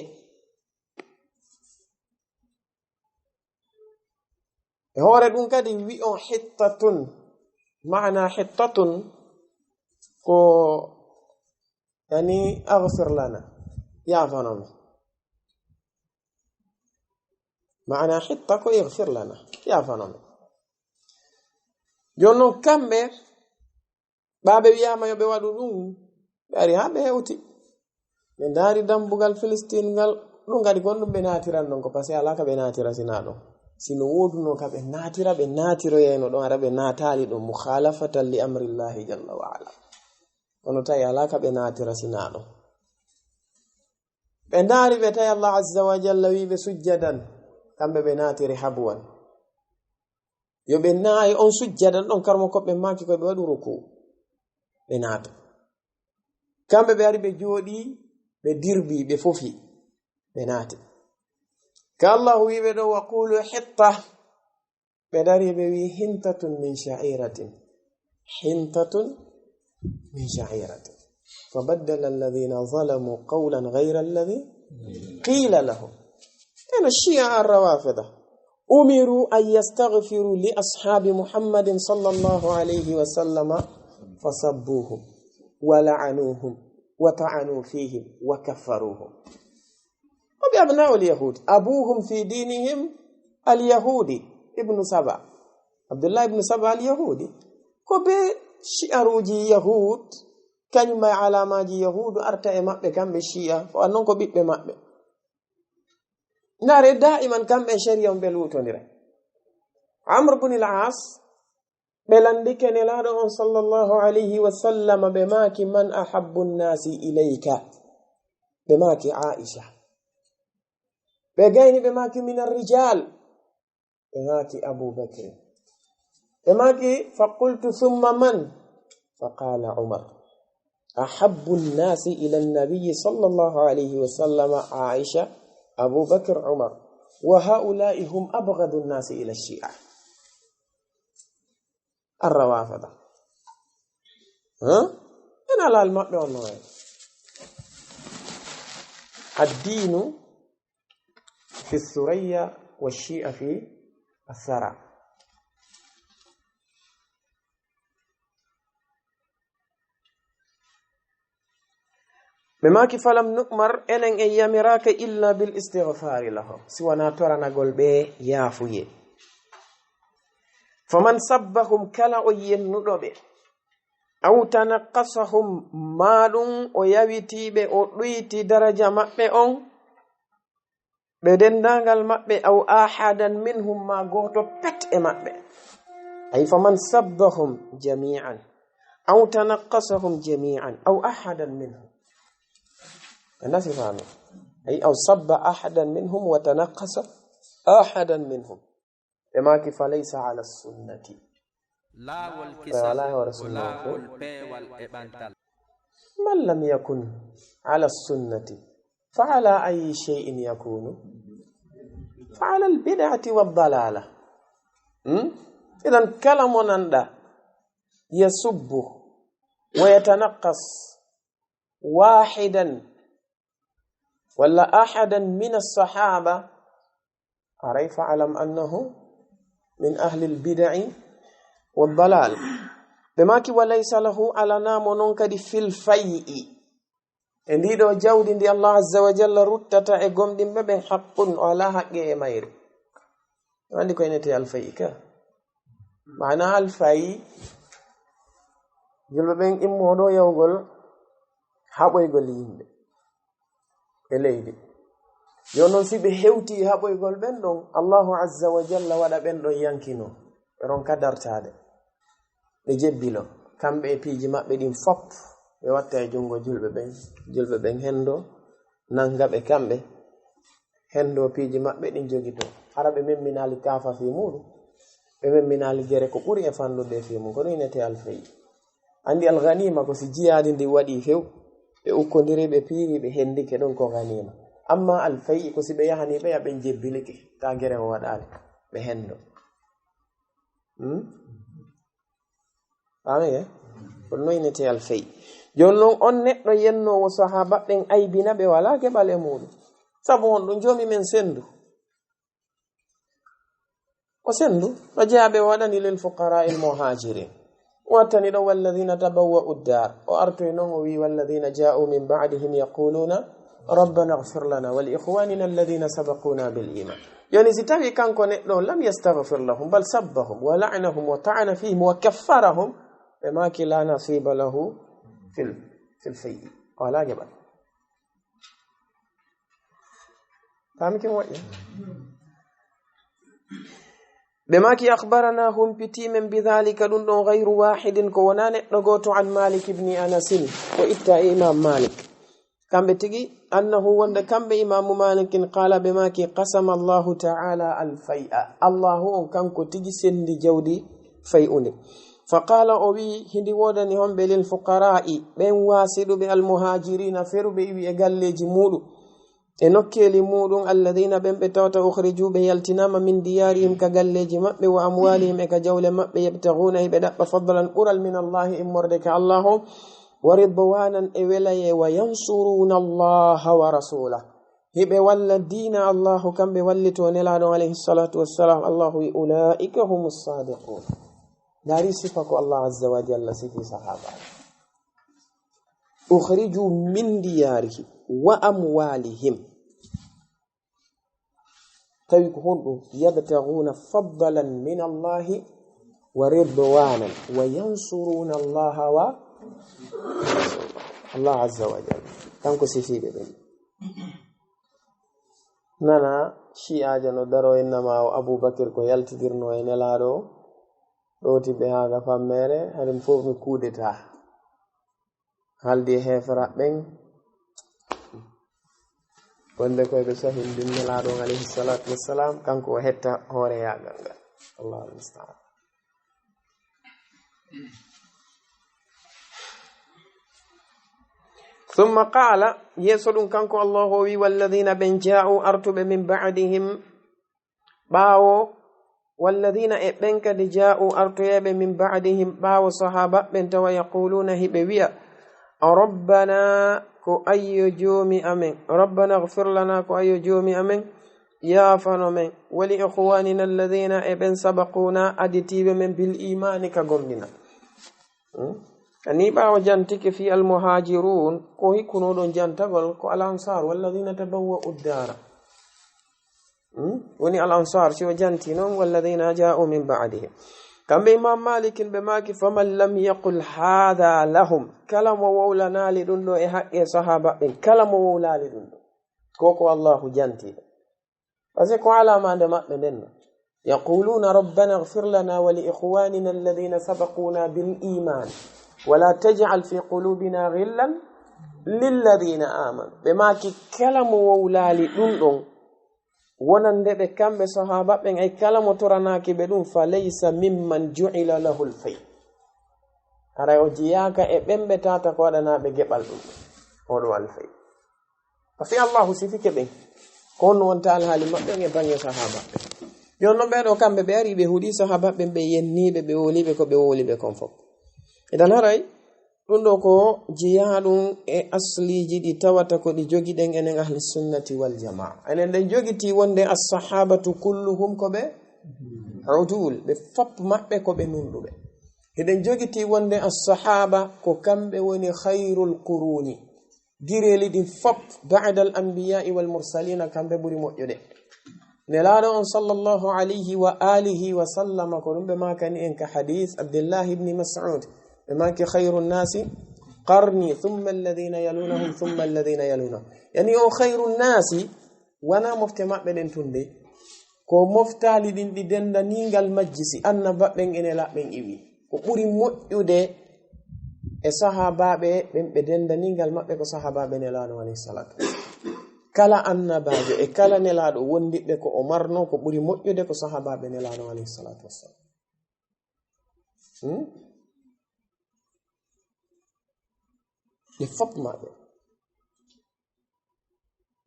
e hoore ɗum kadi wi'on hittatun maana hittatun ko yani aghfir lana yaafanom maana hitta ko ighfir lana yaafanom jonnon kamɓe baabe wiyama yo be wadu dum bari ha be hewti be ndari dambugal Filistin gal dum gadi gondum be natiran non ko pasi alaka be natira sinado sino woduno ka be natiro yeno don ara be natali dum mukhalafatan li amri Allah jalla wa ala ono tay alaka be natira sinado be ndari be tay Allah azza wa jalla wi be sujjadan kambe be natiri habwan yo be nayi on sujjadan don karmo ko be maki ko be wadu ruku benato kambe be ari be jodi be dirbi be fofi benati ka Allah wi be do waqulu hitta be dari be wi hintatun min sha'iratin fabaddala alladhina zalamu qawlan ghayra alladhi qila lahum ana shi'a ar-rawafida umiru an yastaghfiru li ashabi Muhammadin sallallahu alayhi wa sallama فصبوهم ولعنوهم وطعنوا فيهم وكفروهم وبأبناء اليهود أبوهم في دينهم اليهودي ابن سبع عبد الله ابن سبع اليهودي كوبي شعروجي يهود كان ما علامات يهود أرتا مابه كان بشيعة فأنهم كوبي بمابه نار دائما كان بشريا بلوتو نرى عمرو بن العاص بلندك نلادون صلى الله عليه وسلم بماك من أحب الناس إليك بماك عائشة بغين بماك من الرجال بماك أبو بكر بماك فقلت ثم من فقال عمر أحب الناس إلى النبي صلى الله عليه وسلم عائشة أبو بكر عمر وهؤلاء هم أبغض الناس إلى الشيعة الروافضة أنا لا الماء والله الدين في الثريا والشيعة في الثرى بما فلم نؤمر أن يمراك إلا بالاستغفار له سوانا ترى نقول به يافوي faman sabbahum kala o yennuɗo ɓe aw tanaqqasahum maɗum o yawitiɓe o ɗuyti daraja maɓɓe on ɓe dendagal maɓɓe aw ahadan minhum ma goto pet e maɓɓe ay faman sabbahum jami'an aw tanaqqasahum jami'an aw ahadan minhum anasi fami ay aw sabba ahadan minhum wa tanaqqasa ahadan minhum emaki falaysa ala sunnati laawol kisal ko laawol peewal e ɓantal man lam yakun ala sunnati fa ala ayi shay'in yakunu fa ala albid'ati waddalala idan kala mo nanda yasubbu wa yatanaqqas wahidan walla ahadan min as-sahaba aray fa'lam annahu min ahli al-bid'i wad-dalal bemaki walaysa lahu ala namo non kadi fil fay'i e ndiɗo jawdi ndi Allah azza wa jalla ruttata e gomɗimɓe ɓen haqqun o ala haqqe e mayri andi ko enete al-fay'i ka mana al-fay'i julɓe ɓen immoɗo yawgol haɓoygol yimɓe e leydi yo noon si ɓe hewti haɓoygol ɓen ɗon Allahu azza wa jalla waɗa ɓen ɗon yankino ɓe ron kadartade ɓe jebbilo kamɓe e piiji maɓɓe ɗin fop ɓe watta e jungo julɓe ɓen hendo nangaɓe kamɓe hendo piiji maɓɓe ɗin jogito hara ɓe memminali kaafa fi muɗum ɓe memminali gere ko ɓuri e fannude fi mum ko ɗum inete alfayi andi alghanima ko si jiyadi ndi waɗi few ɓe ukkodiri ɓe piiri ɓe hendike ɗon ko ghanima amma alfayi ko si ɓe yahani ɓe ya ɓe jebbilike ta gere o waɗali ɓe hendo amiye kono noynete alfayi joni noon on neɗɗo yennowo sahaba ɓen aybina ɓe wala keɓal e muɗum sabu on ɗum jomi men sendu o sendu ɗo jeeyaɓe waɗani lil fuqara il muhajirin wattani ɗo walladina tabawwa'u ddar o artoy noon o wi walladina ja'u min ba'dihim yaquluna rabbana ighfir lana wa li ikhwanina alladina sabaquna bil iman joni si tawi kanko neɗɗo lam yastaghfir lahum bal sabbahum wa la'anahum wa ta'ana fihim wa kaffarahum ɓe maki la nasiba lahu fil fay'i wala keɓal famiki moƴƴa ɓe maki akhbarana humpitimen bidhalika ɗum ɗon gayru wahidin ko wona neɗɗo goto an malik ibni anasin ko itta e imam malik kamɓe tigi annahu wonde kamɓe imamu malikin qala ɓe maki qasama allahu ta'ala alfay'a allahu on kanko tigi sendi jawdi fay'unde faqala o wi hindi wodani homɓe lil fuqara'i ɓen wasiɗuɓe almuhajirina feruɓe iwi e galleji muɗum e nokkeli muɗum alladina ɓen ɓe tawta ukhrijuɓe yaltinama min diyarihim ka galleji maɓɓe wa amwalihim e ka jawle maɓɓe yabtaguna hiɓe ɗaɓɓa fadlan ɓural min allahi immorde ka allahu wa ridwanan e welaye wa yansuruna allaha wa rasulah hiɓe walla dina allahu kamɓe wallito nelaɗon alayhi salatu wassalam allahu wi ulaika humus sadiqun dari sifa ko Allah azza wa jalla sifi sahaba ukhriju min diyarihim wa amwalihim tawi ko honɗum yabtaghuna fadlan min allahi wa ridwanan wa yansuruna allaha wa Allah azza wa jalla kanko sifiɓe ɓen nana shi'aja no daro innama o aboubacry ko yaltidirno e nelaɗo ɗoti ɓe haga fammere haɗum fof mi kudeta haldi hefra ɓen wonde koye ɓe sahin dinnelaɗo alayhi salatu wassalam kanko o hetta hoore yagal ngal allahu almustaan ثم قال يسدون كانكو الله وي والذين بن جاءوا ارتب من بعدهم باو والذين بن قد جاءوا ارتب من بعدهم باو صحابه بن تو يقولون هبويا ربنا كو اي جومي امين ربنا اغفر لنا كو اي جومي امين يا فنمن ولاخواننا الذين ابن سبقونا ادتيب من بالايمان كغمنا ani ɓawo jantike fi almuhajirun ko hikkunoɗon jantagol ko al ansar walladina tabawwa'u ddara woni al ansar si o janti noon walladina ja'u min ba'dihim kambe imam malikin be maki faman lam yaqul hadha lahum kala mo wawlanali ɗum ɗo e haqqe sahaba ɓen kala mo wawlali ɗum ɗo koko allahu jantiɗo parce que ko alamande maɓɓe ndenno yaquluna rabbana ighfir lana wa li ikhwanina alladhina sabaquna bil iman wala taj'al fi qulubina ghillan lilladhina amanu ɓe maki kala mo wawlali ɗum ɗon wonande ɓe kamɓe sahaba ɓen ay kala mo toranaki ɓe ɗum fa laysa mimman ju'ila lahu lfay aray o jiyaka e ɓemɓe tata ko waɗanaɓe geɓal ɗum oɗo alfay parce que allahu sifike ɓen ko on wonta alhaali maɓɓen e bange sahaba ɓe jonno ɓeɗo kamɓe ɓe ari ɓe huuɗi sahaba ɓen ɓe yenniɓe ɓe woliɓe ko ɓe woliɓe kon fof idan haray ɗum ɗo ko jiyaɗum e asliji ɗi tawata ko ɗi jogiɗen enen ahli sunnati wal jamaa enen ɗen jogiti wonde assahabatu kulluhum ko ɓe udul ɓe fop maɓɓe ko ɓe nunɗuɓe eɗen jogiti wonde assahaba ko kamɓe woni khairul quruni gireli ɗin fop ba'da al anbiya'i wal mursalina kamɓe ɓuri moƴƴude nelaɗo on sallallahu alayhi wa alihi wa sallama ko ɗum ɓe makani en ka hadith abdullah ibn mas'ud بماك خير الناس قرني ثم الذين يلونهم ثم الذين يلونهم يعني او خير الناس وانا مفتمع بدن تندي ko moftali din di denda ningal majjisi annaba ben ene la ben iwi ko buri moƴƴude e sahababe ben be denda ningal mabbe ko sahababe ne laano alayhi salatu kala annabajo e kala ne laado wondibe ko o marno ko buri moƴƴude ko sahababe ne laano alayhi salatu wassalam le fop maɓɓe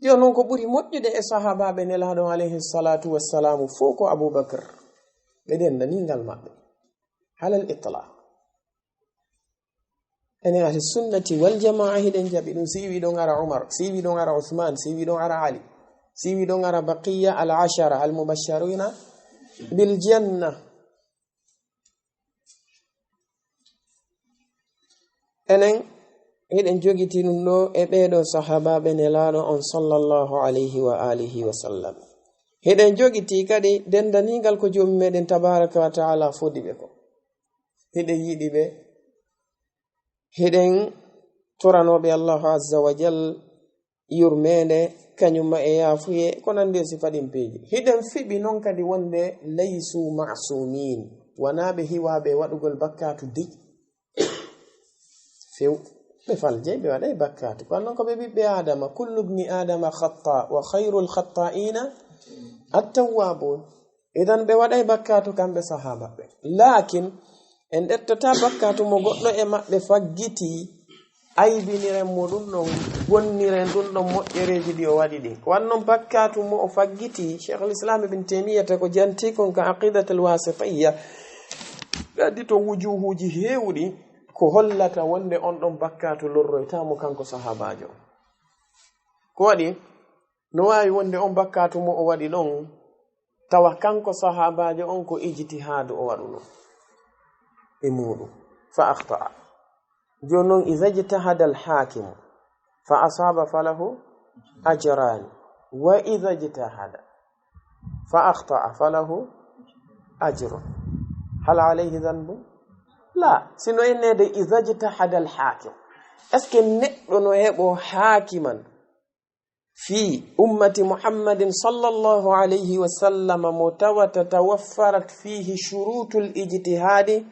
yo noon ko ɓuri moƴƴude e sahabaɓe nelaɗo alayhi salatu wassalamu fo ko aboubacre ɓe dendaningal maɓɓe halal itlaq enen ahli sunnati wal jamaa hiɗen jaɓi ɗum siwi ɗon ara umar siwi ɗon ara uthman siwi ɗon ara ali siwi ɗon ara baqiya al ashara al mubashsharina bil janna enen hiɗen jogiti ɗum ɗo e ɓeɗo sahabaɓe nelaɗo on sallallahu alayhi wa alihi wa sallam hiɗen jogiti kadi dendanigal ko jomi meɗen tabaraka wa taala fodi ɓe ko hiɗen yiɗi ɓe hiɗen toranoɓe allahu azza wa jal yurmede kañumma e yafuye ko nandi sifaɗin peeji hiɗen fiɓi noon kadi wonde laysu masumin wanaɓe hiwaɓe waɗugol bakkatu di few ɓe falje ɓe waɗay bakkatu ko non ko ɓe ɓiɓɓe adama kullu ibni adama khata wa khayrul khata'ina at-tawwabun idan ɓe waɗay bakkatu kamɓe sahaba ɓe lakin en ɗettata bakkatu mo goɗɗo e maɓɓe faggiti aybiniren mo ɗum ɗon gonniren ɗum ɗon moƴƴereji ɗi o waɗi ɗi wannon bakkatu mo o faggiti cheikh l'islam ibn taymiyata ko janti kon ka aqidatul wasitiyya gaddi to wujuhuji hewɗi ko hollata wonde on ɗon bakkatu lorroytamo kanko sahabajo ko waɗi no wawi wonde on bakkatu mo o waɗi ɗon tawa kanko sahabajo on ko ijtihadu o waɗuno e muɗum fa akhta'a joni noon idha ijtahada al hakimu fa asaba falahu ajran wa idha ijtahada fa akhta'a falahu ajrun hal alayhi dhanbu la sino ennede idha ijtahada al hakim est ce que neɗɗo no heɓo hakiman fi ummati muhammadin sallallahu alayhi wa sallam mo tawata tawaffarat fihi shurutul ijtihadi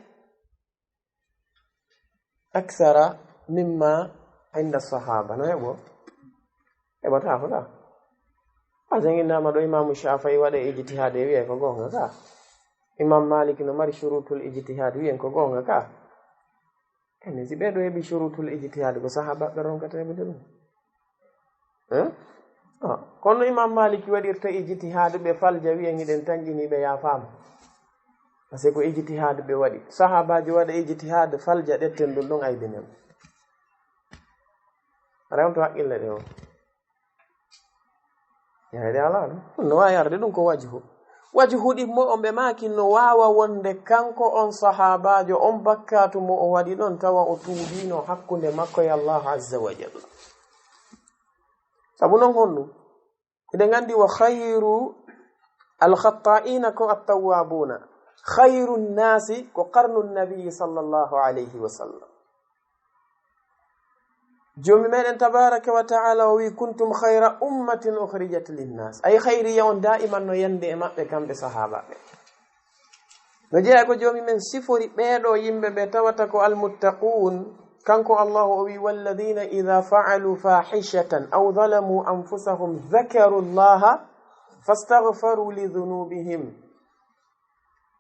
akthara mimma inda sahaba no heɓo heɓata fola a janginama ɗo imamu shafai waɗa ijtihade wiye ko gonga ka imam malik no mari shurutul ijtihad wiyen ko gonga ka ene si ɓeɗo heɓi shurutul ijtihad ko sahaba ɓe ronkata heɓude ɗum kono imam maliki waɗirta ijtihad ɓe falja wiyen hiɗen tanƴiniɓe yafama par ce que ko ijtihad ɓe waɗi sahabaji waɗa ijtihad falja ɗetten ɗum ɗon aybinen rewto haqqille ɗe o yahde ala ɗum no wawi arde ɗum ko wajhu ɗi mo on ɓe maki no wawa wonde kanko on sahabajo on bakkatu mo o waɗi ɗon tawa o tuubino hakkunde makko e Allah azza wa jalla sabu non honɗum eɗen gandi wa khayru al khata'ina ko at-tawwabuna خير الناس قرن النبي صلى الله عليه وسلم جومي من تبارك وتعالى وي كنتم خير أمة أخرجت للناس أي خير يوم دائما نو يندي ما بكم بصحابة نجيكو جومي من سفر بيدو يمبي بتوتكو المتقون كانكو الله وي والذين إذا فعلوا فاحشة أو ظلموا أنفسهم ذكروا الله فاستغفروا لذنوبهم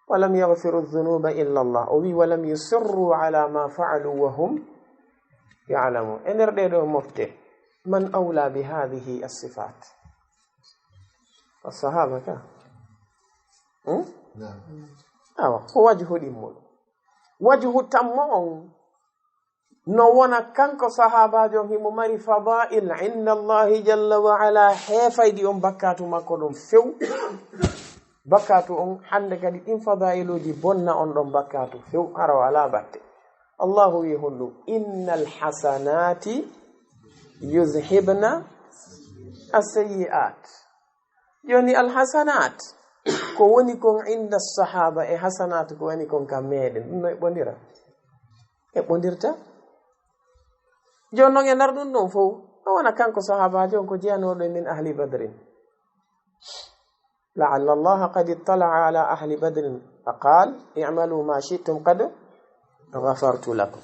ولم يغفروا الذنوب إلا الله ولم يصروا على ما فعلوا وهم يعلمون إن ردوا مفته من أولى بهذه الصفات الصحابة كا نعم هو وجه الإمول وجه التمون نوانا كانكو صحابة جوهم ماري فضائل عند الله جل وعلا حيفا ديهم بكاتو مكودهم فيو بكاتو حند كدي إن فضائلو دي بنا أندهم بكاتو فيو أروا على باتي الله يقول إن الحسنات يذهبن السيئات يعني الحسنات كوني كون عند الصحابة حسنات كوني كون كميدن بنديرا بنديرتا جونو ينردون نو فو وانا كانكو صحابة جون كو جيانو من أهل بدر لعل الله قد اطلع على أهل بدر فقال اعملوا ما شئتم قد غفرت لكم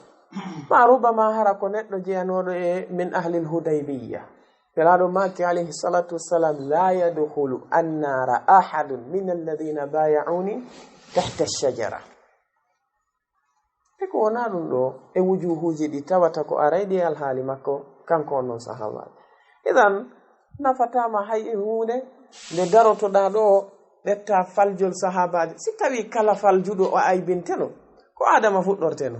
ما ربما هركو نتو جيانو من أهل الهديبية فلادو ماكي عليه الصلاة والسلام لا يدخل النار أحد من الذين بايعوني تحت الشجرة ko wona dum do e wujuhuji di tawata ko araydi al hali makko kanko non sahaba idan nafatama hay hunde de daroto da do betta faljol sahabaji si tawi kala faljudo o ay binteno ko adama fuddorteno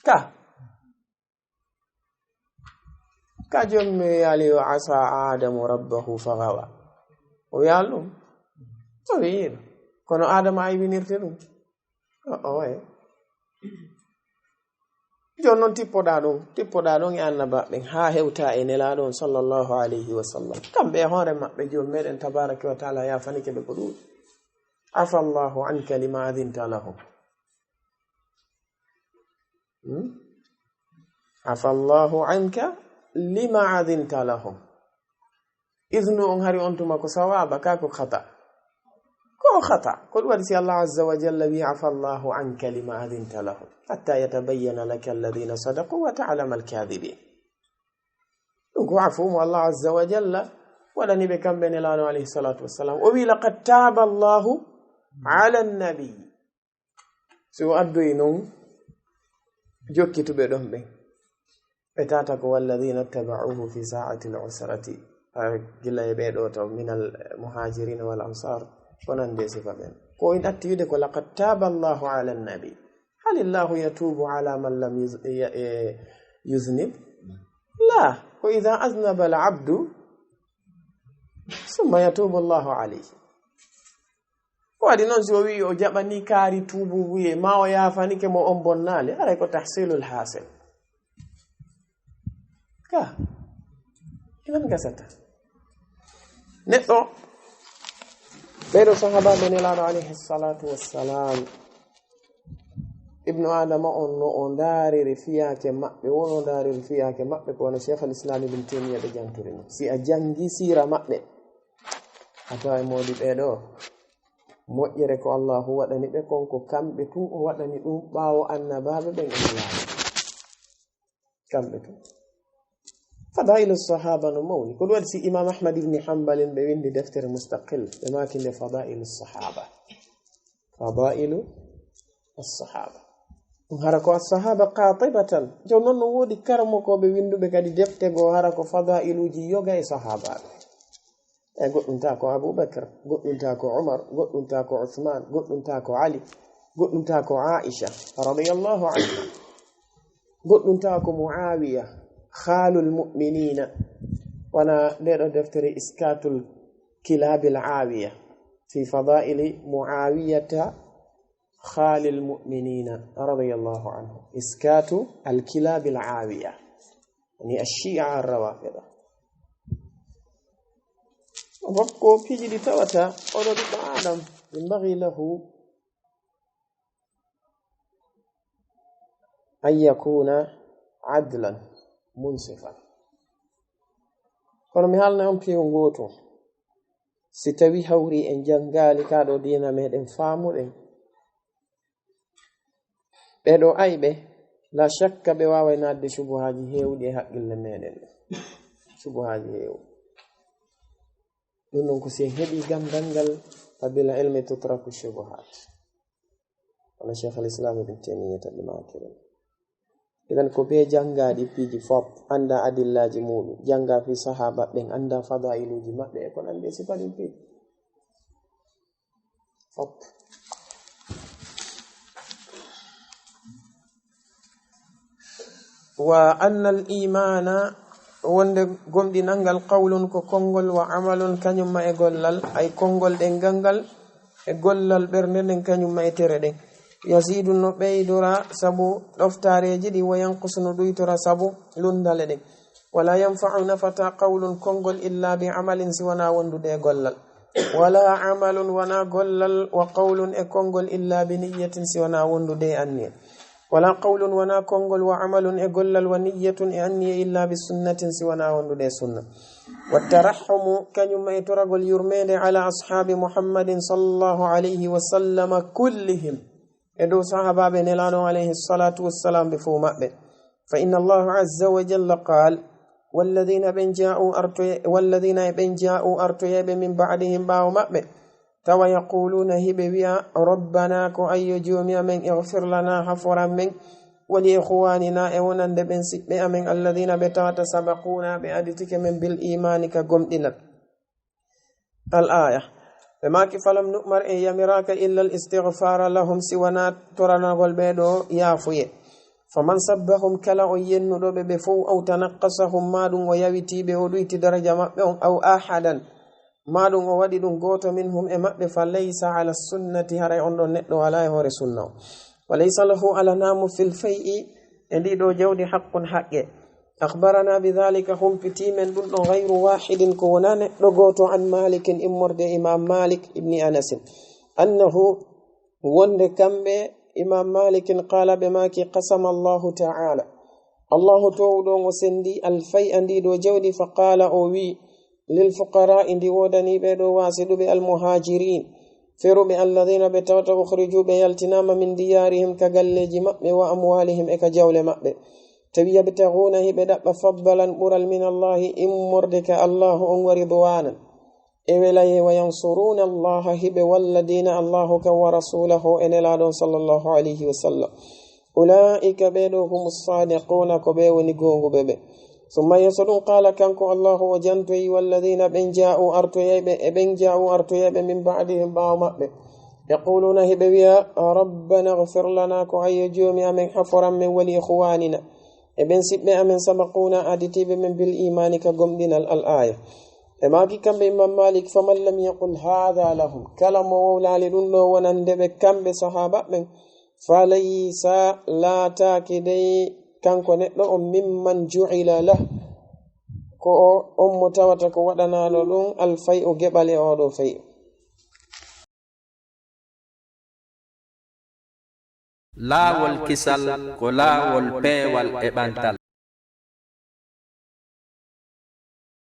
ka jomme yali wa asa adamu rabbahu faghawa o yalum so yin kono adama ay binirte dum jonnon tippoɗa ɗon e annabaɓe ha hewta e nelaɗon sallllahu alayhi wa sallam kamɓe e hoore maɓɓe joni meɗen tabaraka wa taala yafanike ɓe ko ɗuuɗi afa llahu anka lima adinta lahum afa llahu anka lima adinta lahum idnu on hari on tuma ko sawaba ka ko khata خطأ قل ورثي الله عز وجل عفى الله عنك لما أذنت لهم حتى يتبين لك الذين صدقوا وتعلم الكاذبين عفو الله عز وجل ولا نبي كم بين الله عليه الصلاة والسلام لقد تاب الله على النبي سوى أدوينهم جوكي تبعهم به اتاتك والذين اتبعوه في ساعة العسرة قل يبيدوته من المهاجرين والأنصار ونندي صفة كو إن أتيدك لقد تاب الله على النبي هل الله يتوب على من لم يذنب لا وإذا أذنب العبد ثم يتوب الله عليه وادي نونسي o jabani kari tubu wiye ma o yafanike mo on bonnale ara ko tahsilul hasil ka ilan gasata neddo بين صحابة بن الله عليه الصلاة والسلام ابن آدم أن داري رفياك مأبي ونو داري رفياك مأبي كون شيخ الإسلام ابن تيمية بجانتورين سي أجانجي سيرا مأبي أتوا مودي بيدو مؤيرك الله هو دني بكون كو كم بتو هو دني باو أن باب بين الله كم بتو فضائل الصحابة نموني كل وقت سي إمام أحمد بن حنبل بين دفتر مستقل لكن فضائل الصحابة فضائل الصحابة هركو الصحابة قاطبة جونون ودي كرمكو بين بكادي دفتر هركو فضائل جي يوغا صحابة قلت انتاكو أبو بكر قلت انتاكو عمر قلت انتاكو عثمان قلت انتاكو علي قلت انتاكو عائشة رضي الله عنها قلت انتاكو معاوية خال المؤمنين وانا ديرو دفتر اسكات الكلاب العاوية في فضائل معاوية خال المؤمنين رضي الله عنه اسكات الكلاب العاوية يعني الشيعة الروافضة وقو بيجي دي توتا ودو دي آدم ينبغي له أن يكون عدلا منصفا. kono mi halna on piyo ngoto, si tawi hawri en jangali kaɗo dina meɗen famuɗen ɓeɗo ayɓe la shakka ɓe wawai nadde subuhaji hewɗi e haqqille meɗen, subuhaji hewɗi. ɗum ɗon ko si en heɓi gandal ngal fabila ilmi tutraku shubuhat, wala cheikh al islam ibn taymiyya bimakiri. idan ko be jangaɗi piiji fop anda adillaji muɗum, janga fi sahaba ɓen anda fadailuji maɓɓe e ko nandi sifaɗin pi fop. wa anna al imana wonde gomɗinangal qawlun ko konngol, wa amalun kañumma e gollal, ay konngol ɗen gangal e gollal ɓernde ɗen kañumma e tere ɗen. yasidu no ɓeydora sabu ɗoftareji ɗi, wa yanqusu no ɗuytora sabu lundale ɗen. wala yanfa'u nafata qawlun konngol illa bi amalin si wana wondude e gollal, wala amalun wana gollal wa qawlun e konngol illa bi niyyatin si wana wondude e anniya, wala qawlun wana konngol wa amalun e gollal wa niyyatun e anniya illa bi sunnatin si wana wondude e sunna. والترحم كنما يترغل يرمين على أصحاب محمد صلى الله عليه وسلم كلهم إدو صحابة بنلانو عليه الصلاة والسلام بفومأ به. فإن الله عز وجل قال والذين بن جاءوا أرتياب من بعدهم باو مأبه توا يقولون هبويا ربنا كو أي جوميا من اغفر لنا حفرا من ولإخواننا أونا بن سبئ من الذين بتات سبقونا بأدتك من بالإيمان كقمدنا. الآية فما فلم نؤمر إن يمراك إلا الاستغفار لهم سوانا ترنا والبيدو يافوي. فمن سبهم كلا ينو بفو أو تنقصهم مادون ويويتي بودويت درجة مأبهم أو أحدا مادون ووددون قوت منهم إمأب فليس على السنة هري عندو نتلو على هوري سنة، وليس له على نام في الفيء انديدو جود حق حق. أخبرنا بذلك هم في تيمن دون غير واحد كونان لغوتو عن مالك إمرد إمام مالك ابن أنس أنه وند كمبي إمام مالك قال بماكي قسم الله تعالى الله تودون وسندي الفيء انديدو جود فقال أوي للفقراء اندي ودني بيدو واسد بالمهاجرين فروا بالذين بتوت أخرجوا بيالتنام من ديارهم كقلج مأب وأموالهم إكجول مأب تبي يبتغونه بدأ فضلا برا من الله إمردك الله ورضوانا إوليه وينصرون الله هب والذين الله ورسوله إن العدو صلى الله عليه وسلم أولئك بينهم الصادقون كبيو نقوه ببي. ثم يسرون قال كنكو الله وجنتي والذين بن جاءوا أرتياب من بعدهم باو مأبه يقولون هبويا ربنا اغفر لنا كأي جومي من حفرا من ولإخواننا ابن سبع من سبقونا أدتيب من بالإيمان كقمدنا الآية. إما كم بإمام مالك فمن لم يقل هذا لهم كلام وولى لدنه ونندب كم بصحابة من فليس لا تاكدي kanko neɗɗo on mimman ju'ila lah ko on mo tawata ko waɗanano ɗum alfay o geɓal e oɗo fay. laawol kisal ko laawol peewal e ɓantal.